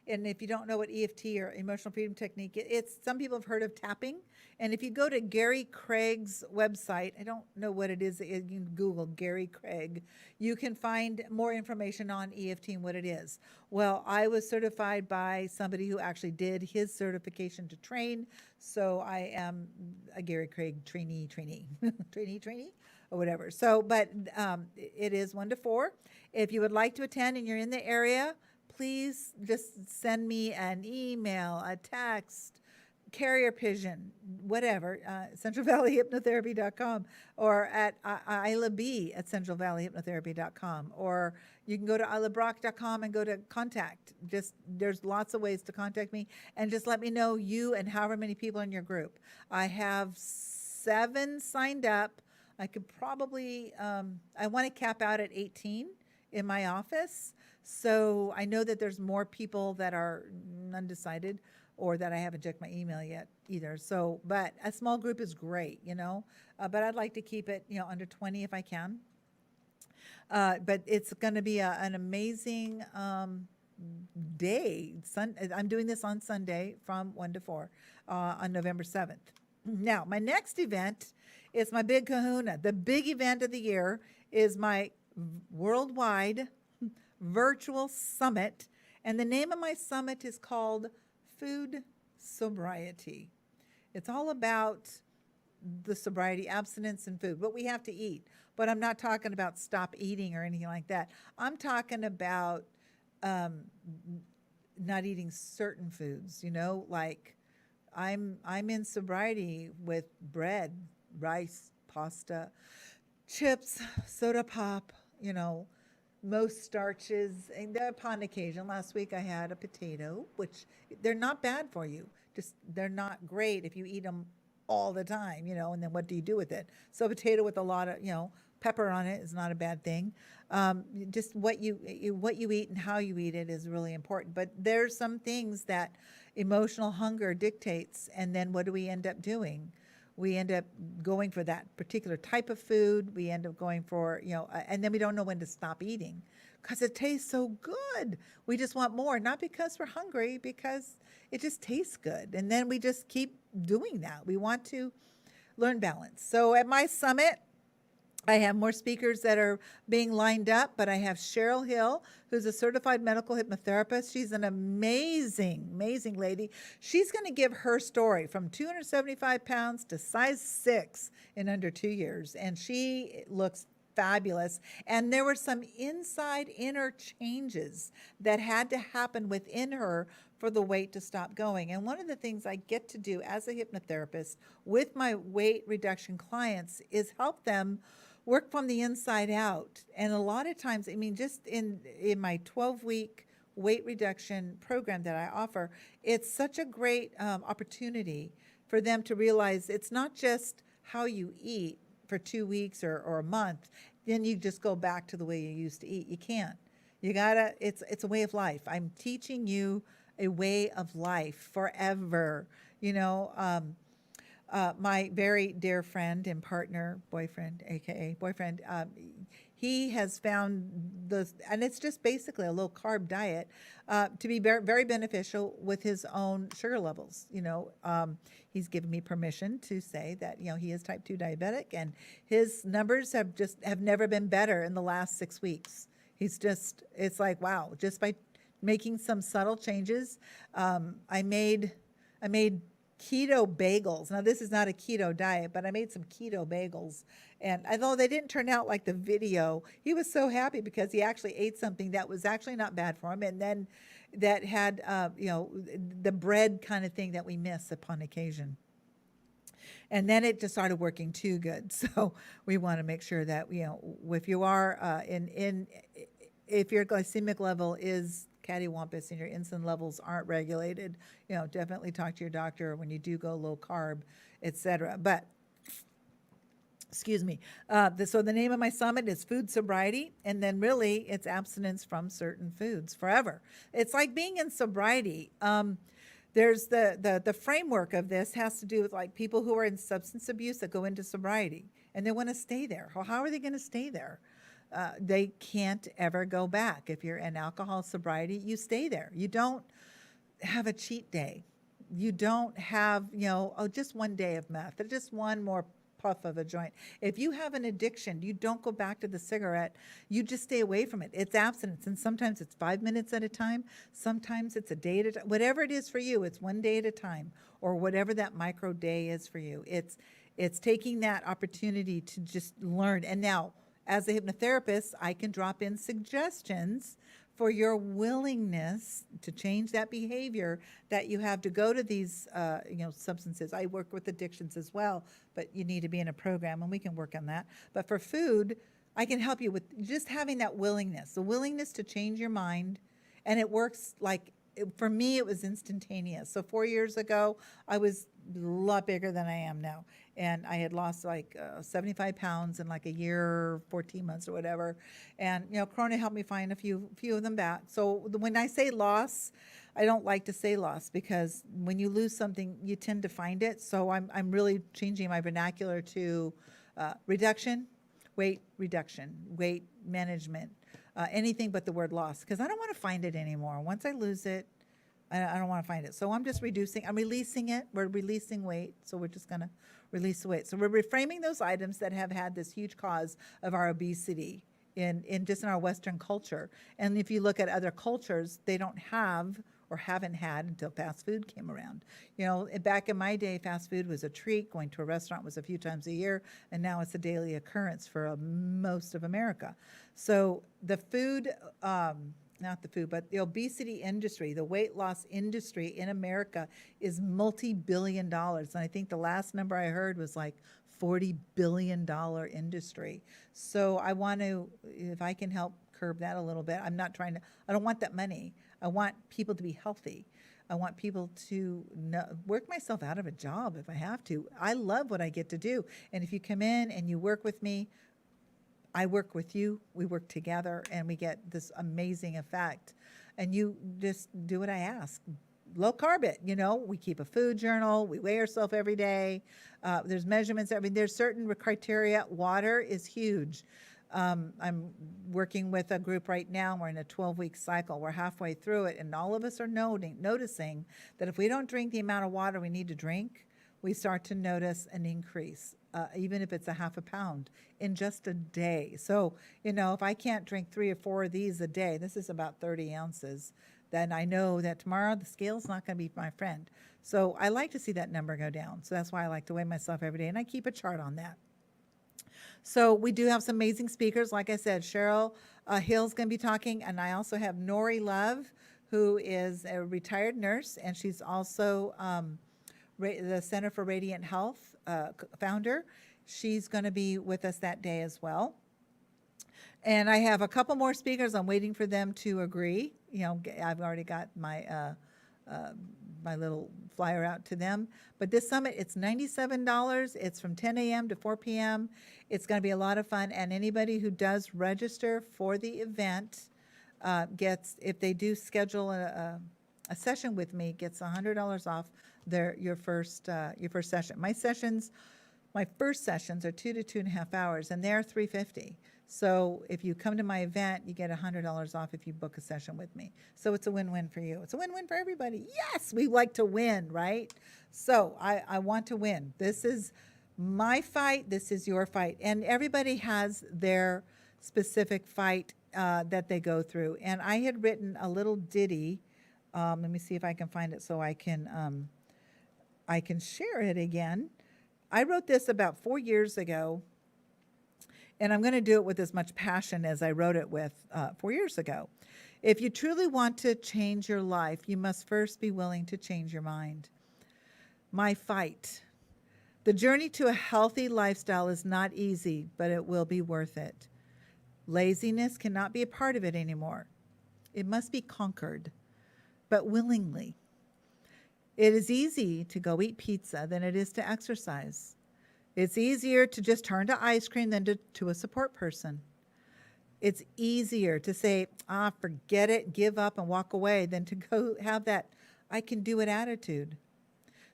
[SPEAKER 1] And if you don't know what EFT or emotional freedom technique, it's some people have heard of tapping. And if you go to Gary Craig's website, I don't know what it is. You can Google Gary Craig. You can find more information on EFT and what it is. Well, I was certified by somebody who actually did his certification to train. So I am a Gary Craig trainee, or whatever. So, but it is 1 to 4. If you would like to attend and you're in the area, please just send me an email, a text, carrier pigeon, whatever, centralvalleyhypnotherapy.com, or at ilahb@centralvalleyhypnotherapy.com, or you can go to ilahbrock.com and go to contact. There's lots of ways to contact me, and just let me know you and however many people in your group. I have 7 signed up. I could probably, I want to cap out at 18 in my office. So I know that there's more people that are undecided, or that I haven't checked my email yet either. So, but a small group is great, but I'd like to keep it, under 20 if I can. But it's going to be an amazing day. I'm doing this on Sunday from 1 to 4 on November 7th. Now, my next event is my big kahuna. The big event of the year is my worldwide virtual summit. And the name of my summit is called Food Sobriety. It's all about the sobriety, abstinence, and food, what we have to eat. But I'm not talking about stop eating or anything like that. I'm talking about not eating certain foods, like I'm in sobriety with bread, rice, pasta, chips, soda pop, most starches, and upon occasion. Last week I had a potato, which they're not bad for you. Just they're not great if you eat them all the time, and then what do you do with it? So a potato with a lot of, pepper on it is not a bad thing. Just what you eat and how you eat it is really important. But there's some things that emotional hunger dictates, and then what do we end up doing? We end up going for that particular type of food. We end up going for, and then we don't know when to stop eating because it tastes so good. We just want more, not because we're hungry, because it just tastes good. And then we just keep doing that. We want to learn balance. So at my summit, I have more speakers that are being lined up, but I have Cheryl Hill, who's a certified medical hypnotherapist. She's an amazing, amazing lady. She's going to give her story from 275 pounds to size 6 in under 2 years, and she looks fabulous. And there were some inside inner changes that had to happen within her for the weight to stop going. And one of the things I get to do as a hypnotherapist with my weight reduction clients is help them work from the inside out. And a lot of times, just in my 12-week weight reduction program that I offer, it's such a great opportunity for them to realize it's not just how you eat for 2 weeks or a month, then you just go back to the way you used to eat. You can't. You gotta, it's a way of life. I'm teaching you a way of life forever. My very dear friend and partner, boyfriend, AKA boyfriend, he has found and it's just basically a low carb diet, to be very, very beneficial with his own sugar levels. He's given me permission to say that, he is type 2 diabetic, and his numbers have never been better in the last 6 weeks. It's like, wow, just by making some subtle changes. I made keto bagels. Now, this is not a keto diet, but I made some keto bagels. And although they didn't turn out like the video, he was so happy because he actually ate something that was actually not bad for him. And then that had, the bread kind of thing that we miss upon occasion. And then it just started working too good. So we want to make sure that, if you are if your glycemic level is cattywampus and your insulin levels aren't regulated, definitely talk to your doctor when you do go low carb, etc. But, excuse me. So the name of my summit is Food Sobriety, and then really it's abstinence from certain foods forever. It's like being in sobriety. There's the framework of this has to do with like people who are in substance abuse that go into sobriety and they want to stay there. Well, how are they going to stay there? They can't ever go back. If you're in alcohol sobriety, you stay there. You don't have a cheat day. You don't have, just one day of meth or just one more puff of a joint. If you have an addiction, you don't go back to the cigarette. You just stay away from it. It's abstinence. And sometimes it's 5 minutes at a time. Sometimes it's a day at a time. Whatever it is for you, it's one day at a time, or whatever that micro day is for you. It's taking that opportunity to just learn. And now, as a hypnotherapist, I can drop in suggestions for your willingness to change that behavior that you have to go to these, substances. I work with addictions as well, but you need to be in a program, and we can work on that. But for food, I can help you with just having that willingness, the willingness to change your mind, and it works like, for me, it was instantaneous. So 4 years ago, I was a lot bigger than I am now. And I had lost 75 pounds in like a year, 14 months or whatever. And, Corona helped me find a few of them back. So when I say loss, I don't like to say loss, because when you lose something, you tend to find it. So I'm really changing my vernacular to reduction, weight management, anything but the word loss, because I don't want to find it anymore. Once I lose it, I don't want to find it. So I'm just I'm releasing it. We're releasing weight. So we're just going to release the weight. So we're reframing those items that have had this huge cause of our obesity in just in our Western culture. And if you look at other cultures, they don't have or haven't had until fast food came around. You know, back in my day, fast food was a treat. Going to a restaurant was a few times a year, and now it's a daily occurrence for most of America. So the food, not the food, but the obesity industry, the weight loss industry in America is multi-billion dollars. And I think the last number I heard was like $40 billion industry. So I want to, if I can help curb that a little bit, I don't want that money. I want people to be healthy. I want people to work myself out of a job if I have to. I love what I get to do. And if you come in and you work with me, I work with you, we work together, and we get this amazing effect. And you just do what I ask. Low carb it, you know, we keep a food journal, we weigh ourselves every day. There's measurements, there's certain criteria. Water is huge. I'm working with a group right now. We're in a 12-week cycle. We're halfway through it, and all of us are noticing that if we don't drink the amount of water we need to drink, we start to notice an increase, even if it's a half a pound in just a day. So, you know, if I can't drink 3 or 4 of these a day, this is about 30 ounces, then I know that tomorrow the scale's not going to be my friend. So I like to see that number go down. So that's why I like to weigh myself every day, and I keep a chart on that. So we do have some amazing speakers. Like I said, Cheryl Hill's going to be talking, and I also have Nori Love, who is a retired nurse, and she's also the Center for Radiant Health founder. She's going to be with us that day as well. And I have a couple more speakers. I'm waiting for them to agree. You know, I've already got my my little flyer out to them. But this summit, it's $97. It's from 10 a.m. to 4 p.m. It's going to be a lot of fun. And anybody who does register for the event gets, if they do schedule a session with me, gets $100 off your first session. My first sessions are 2 to 2.5 hours, and they're $350. So if you come to my event, you get $100 off if you book a session with me. So it's a win-win for you. It's a win-win for everybody. Yes, we like to win, right? So I want to win. This is my fight. This is your fight. And everybody has their specific fight that they go through. And I had written a little ditty. Let me see if I can find it so I can share it again. I wrote this about 4 years ago. And I'm going to do it with as much passion as I wrote it with 4 years ago. If you truly want to change your life, you must first be willing to change your mind. My fight. The journey to a healthy lifestyle is not easy, but it will be worth it. Laziness cannot be a part of it anymore. It must be conquered, but willingly. It is easy to go eat pizza than it is to exercise. It's easier to just turn to ice cream than to a support person. It's easier to say, forget it, give up and walk away than to go have that I can do it attitude.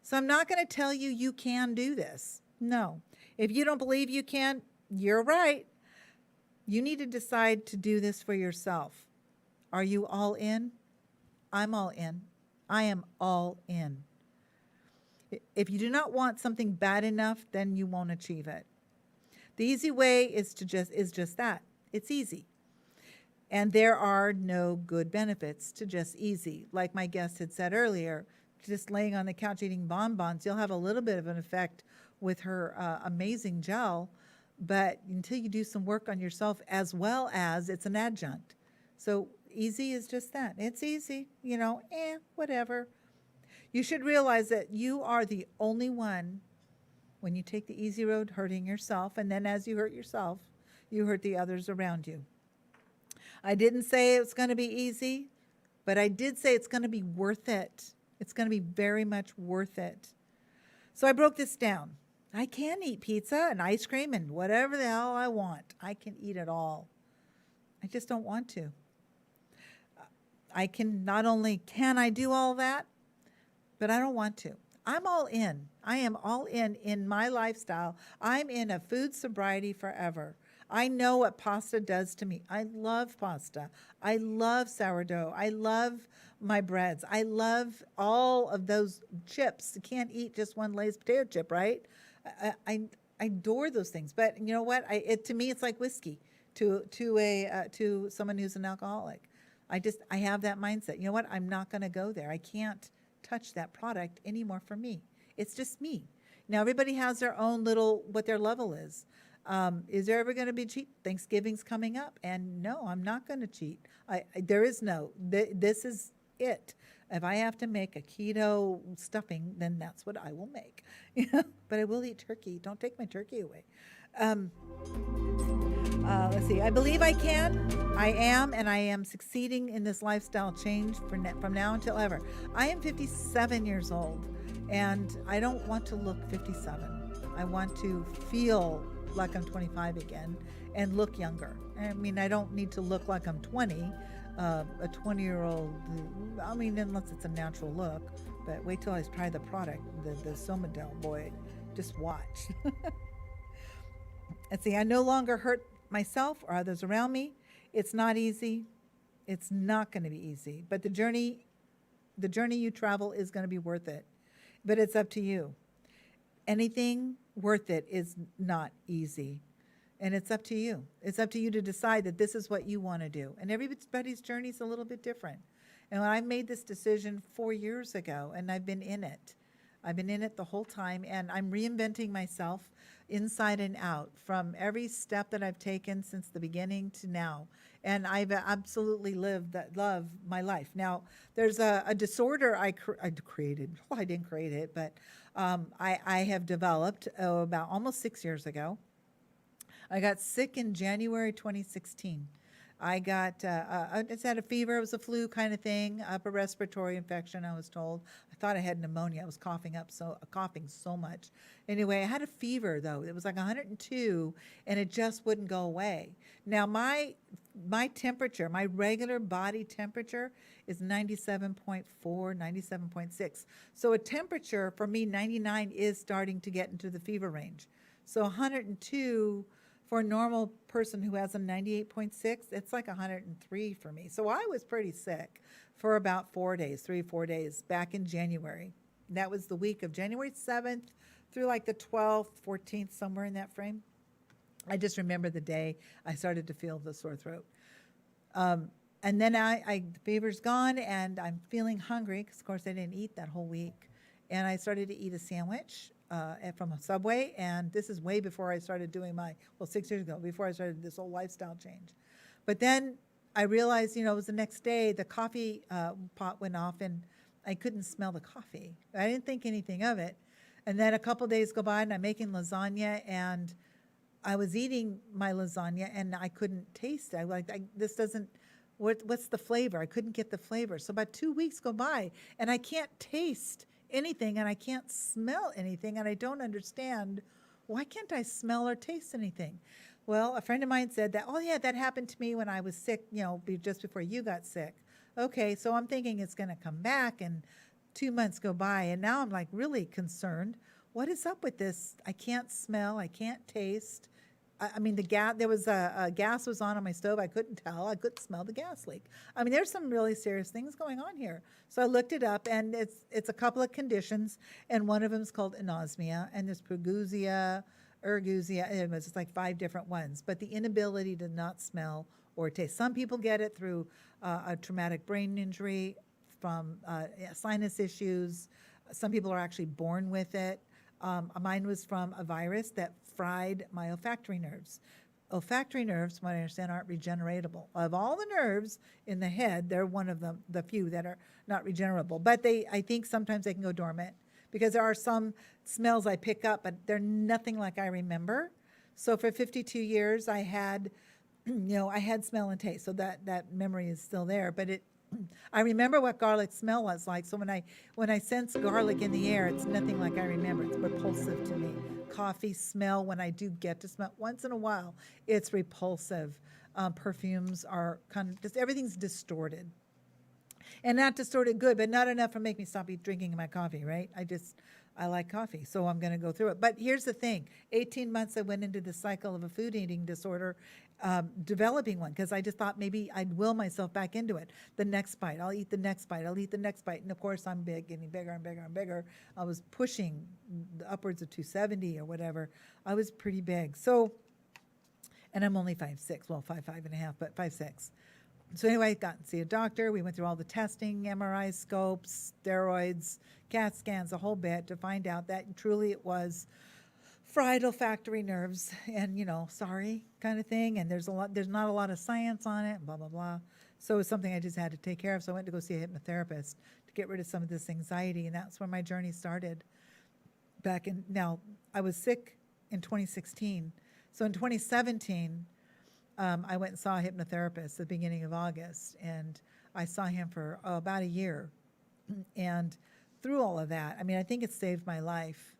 [SPEAKER 1] So I'm not going to tell you you can do this. No. If you don't believe you can, you're right. You need to decide to do this for yourself. Are you all in? I'm all in. I am all in. If you do not want something bad enough, then you won't achieve it. The easy way is just that. It's easy. And there are no good benefits to just easy. Like my guest had said earlier, just laying on the couch eating bonbons, you'll have a little bit of an effect with her amazing gel, but until you do some work on yourself, as well as it's an adjunct. So easy is just that. It's easy, whatever. You should realize that you are the only one, when you take the easy road, hurting yourself, and then as you hurt yourself, you hurt the others around you. I didn't say it's going to be easy, but I did say it's going to be worth it. It's going to be very much worth it. So I broke this down. I can eat pizza and ice cream and whatever the hell I want. I can eat it all. I just don't want to. Not only can I do all that, but I don't want to. I'm all in. I am all in my lifestyle. I'm in a food sobriety forever. I know what pasta does to me. I love pasta. I love sourdough. I love my breads. I love all of those chips. You can't eat just one Lay's potato chip, right? I adore those things. But you know what? To me, it's like whiskey to someone who's an alcoholic. I have that mindset. You know what? I'm not going to go there. I can't touch that product anymore for me. It's just me. Now, everybody has their own what their level is. Is there ever going to be cheat? Thanksgiving's coming up, and no, I'm not going to cheat. There is this is it. If I have to make a keto stuffing, then that's what I will make. But I will eat turkey. Don't take my turkey away. Let's see. I believe I can. I am, and I am succeeding in this lifestyle change from now until ever. I am 57 years old, and I don't want to look 57. I want to feel like I'm 25 again and look younger. I mean, I don't need to look like I'm 20. A 20-year-old, I mean, unless it's a natural look. But wait till I try the product, the Somatropin, boy. Just watch. Let's see. I no longer hurt myself or others around me. It's not easy. It's not going to be easy. But the journey you travel is going to be worth it. But it's up to you. Anything worth it is not easy. And it's up to you. It's up to you to decide that this is what you want to do. And everybody's journey is a little bit different. And I made this decision 4 years ago, and I've been in it. I've been in it the whole time, and I'm reinventing myself inside and out from every step that I've taken since the beginning to now. And I've absolutely love my life. Now, there's a disorder I created. Well, I didn't create it, but I have developed about almost 6 years ago. I got sick in January 2016. I just had a fever. It was a flu kind of thing, upper respiratory infection, I was told. I thought I had pneumonia. I was coughing so much. Anyway, I had a fever, though. It was like 102, and it just wouldn't go away. Now, my temperature, my regular body temperature is 97.4, 97.6. So a temperature, for me, 99 is starting to get into the fever range. So 102... for a normal person who has a 98.6, it's like 103 for me. So I was pretty sick for about 4 days, 3 or 4 days back in January. That was the week of January 7th through like the 12th, 14th, somewhere in that frame. I just remember the day I started to feel the sore throat. And then the fever's gone, and I'm feeling hungry because, of course, I didn't eat that whole week. And I started to eat a sandwich from a Subway, and this is way before I started doing 6 years ago, before I started this whole lifestyle change. But then I realized, it was the next day, the coffee pot went off, and I couldn't smell the coffee. I didn't think anything of it. And then a couple days go by, and I'm making lasagna, and I was eating my lasagna, and I couldn't taste it. What's the flavor? I couldn't get the flavor. So about 2 weeks go by, and I can't taste anything, and I can't smell anything, and I don't understand, why can't I smell or taste anything? Well, a friend of mine said that, oh yeah, that happened to me when I was sick, just before you got sick. Okay, so I'm thinking it's going to come back, and 2 months go by, and now I'm like really concerned. What is up with this? I can't smell, I can't taste. I mean, there was a gas was on my stove. I couldn't tell. I couldn't smell the gas leak. I mean, there's some really serious things going on here. So I looked it up, and it's a couple of conditions, and one of them is called anosmia, and there's ergusia. It was just like 5 different ones. But the inability to not smell or taste. Some people get it through a traumatic brain injury, from sinus issues. Some people are actually born with it. Mine was from a virus that fried my olfactory nerves. Olfactory nerves, from what I understand, aren't regeneratable. Of all the nerves in the head, they're one of the few that are not regenerable. But I think sometimes they can go dormant, because there are some smells I pick up, but they're nothing like I remember. So for 52 years, I had, I had smell and taste. So that memory is still there. But I remember what garlic smell was like. So when I sense garlic in the air, it's nothing like I remember. It's repulsive to me. Coffee smell, when I do get to smell once in a while, it's repulsive. Perfumes are kind of just, everything's distorted. And not distorted good, but not enough to make me stop drinking my coffee, right? I like coffee, so I'm going to go through it. But here's the thing: 18 months I went into the cycle of a food eating disorder, developing one because I just thought maybe I'd will myself back into it. The next bite, I'll eat the next bite, I'll eat the next bite, and of course I'm big, getting bigger and bigger and bigger. I was pushing upwards of 270 or whatever. I was pretty big. So, and I'm only 5'6", well 5'5.5", but 5'6". So anyway, I got to see a doctor. We went through all the testing, MRI scopes, steroids, CAT scans, a whole bit to find out that truly it was fried olfactory nerves and, sorry kind of thing. And there's not a lot of science on it, blah, blah, blah. So it was something I just had to take care of. So I went to go see a hypnotherapist to get rid of some of this anxiety. And that's where my journey started now I was sick in 2016. So in 2017, I went and saw a hypnotherapist at the beginning of August, and I saw him for about a year. And through all of that, I think it saved my life.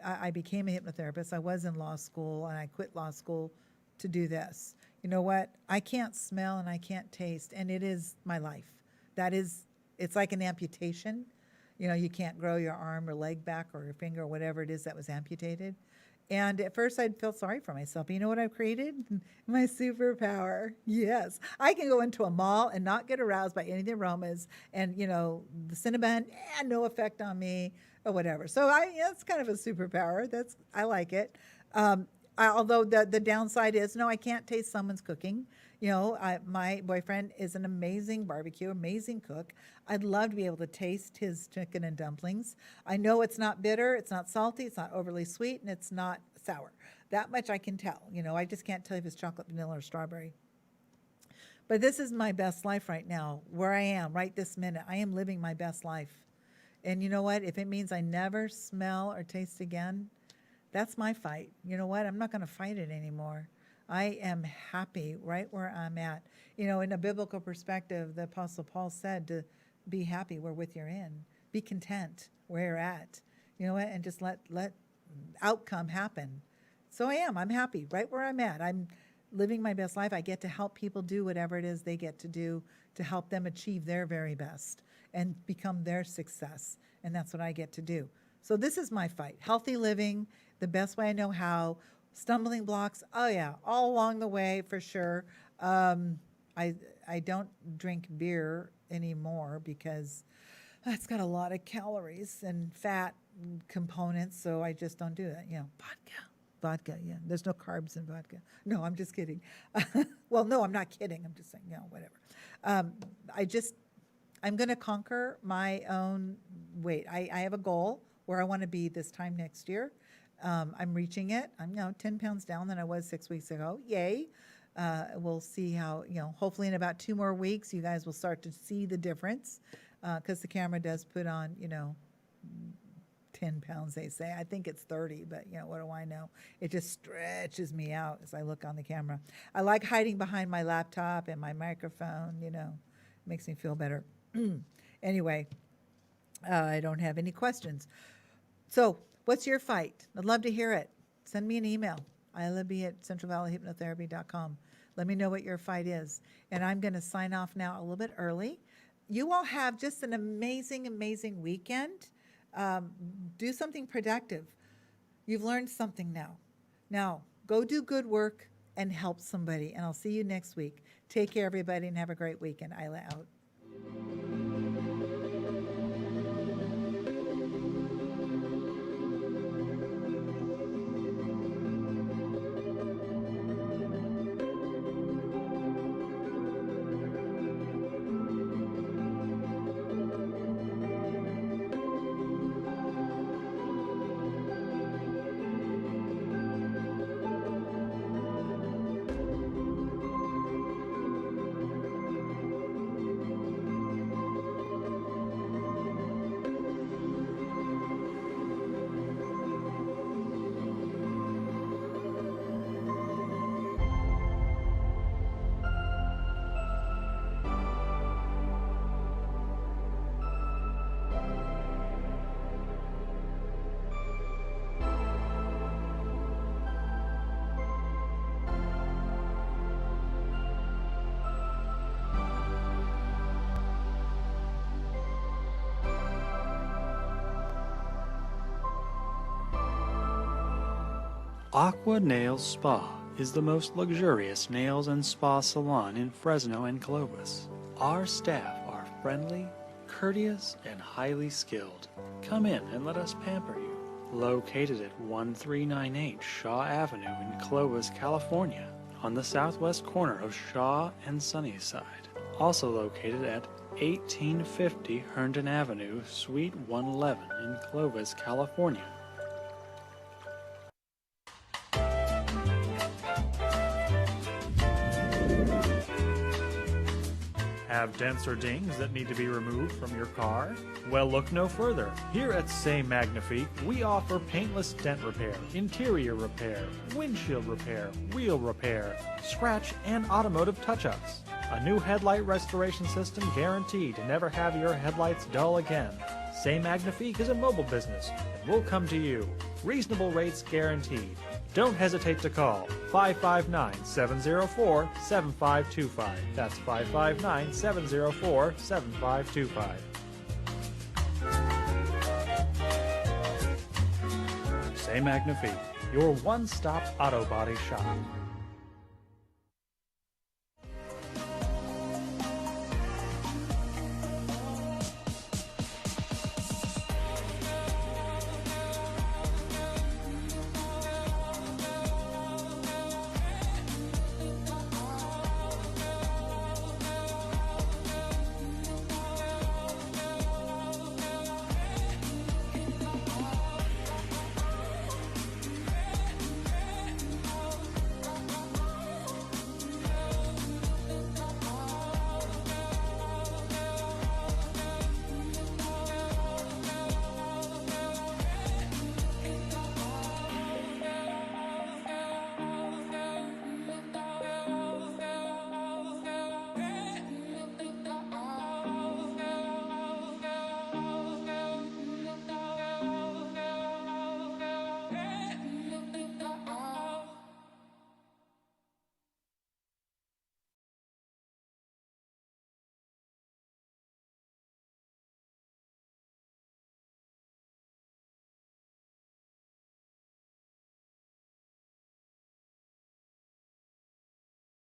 [SPEAKER 1] I became a hypnotherapist. I was in law school, and I quit law school to do this. You know what? I can't smell and I can't taste, and it is my life. It's like an amputation. You can't grow your arm or leg back or your finger or whatever it is that was amputated. And at first I'd felt sorry for myself. But you know what I've created? My superpower. Yes. I can go into a mall and not get aroused by any of the aromas. And, the cinnamon, no effect on me or whatever. So it's kind of a superpower. I like it. Although the downside is, no, I can't taste someone's cooking. My boyfriend is an amazing barbecue, amazing cook. I'd love to be able to taste his chicken and dumplings. I know it's not bitter, it's not salty, it's not overly sweet, and it's not sour. That much I can tell. I just can't tell if it's chocolate, vanilla, or strawberry. But this is my best life right now, where I am right this minute. I am living my best life. And you know what? If it means I never smell or taste again, that's my fight. You know what? I'm not going to fight it anymore. I am happy right where I'm at. In a biblical perspective, the Apostle Paul said to be happy wherewith you're in. Be content where you're at. You know what? And just let outcome happen. So I am. I'm happy right where I'm at. I'm living my best life. I get to help people do whatever it is they get to do to help them achieve their very best and become their success. And that's what I get to do. So this is my fight. Healthy living, the best way I know how. Stumbling blocks, oh yeah, all along the way for sure. I don't drink beer anymore because it's got a lot of calories and fat components, so I just don't do that. Vodka, yeah. There's no carbs in vodka. No, I'm just kidding. Well, no, I'm not kidding. I'm just saying, whatever. I'm going to conquer my own weight. I have a goal where I want to be this time next year. I'm reaching it. I'm now 10 pounds down than I was 6 weeks ago. Yay. We'll see how, hopefully in about 2 more weeks, you guys will start to see the difference because the camera does put on, 10 pounds, they say. I think it's 30, but, what do I know? It just stretches me out as I look on the camera. I like hiding behind my laptop and my microphone, makes me feel better. Anyway, I don't have any questions. So, what's your fight? I'd love to hear it. Send me an email, ilahb@centralvalleyhypnotherapy.com. Let me know what your fight is. And I'm going to sign off now a little bit early. You all have just an amazing, amazing weekend. Do something productive. You've learned something now. Now, go do good work and help somebody. And I'll see you next week. Take care, everybody, and have a great weekend. Ilah out.
[SPEAKER 3] Aqua Nails Spa is the most luxurious nails and spa salon in Fresno and Clovis. Our staff are friendly, courteous, and highly skilled. Come in and let us pamper you. Located at 1398 Shaw Avenue in Clovis, California, on the southwest corner of Shaw and Sunnyside. Also located at 1850 Herndon Avenue, Suite 111 in Clovis, California. Have dents or dings that need to be removed from your car? Well, look no further. Here at Say Magnifique, we offer paintless dent repair, interior repair, windshield repair, wheel repair, scratch and automotive touch-ups. A new headlight restoration system guaranteed to never have your headlights dull again. Say Magnifique is a mobile business and will come to you. Reasonable rates guaranteed. Don't hesitate to call 559-704-7525. That's 559-704-7525. Say Magnifique, your one-stop auto body shop.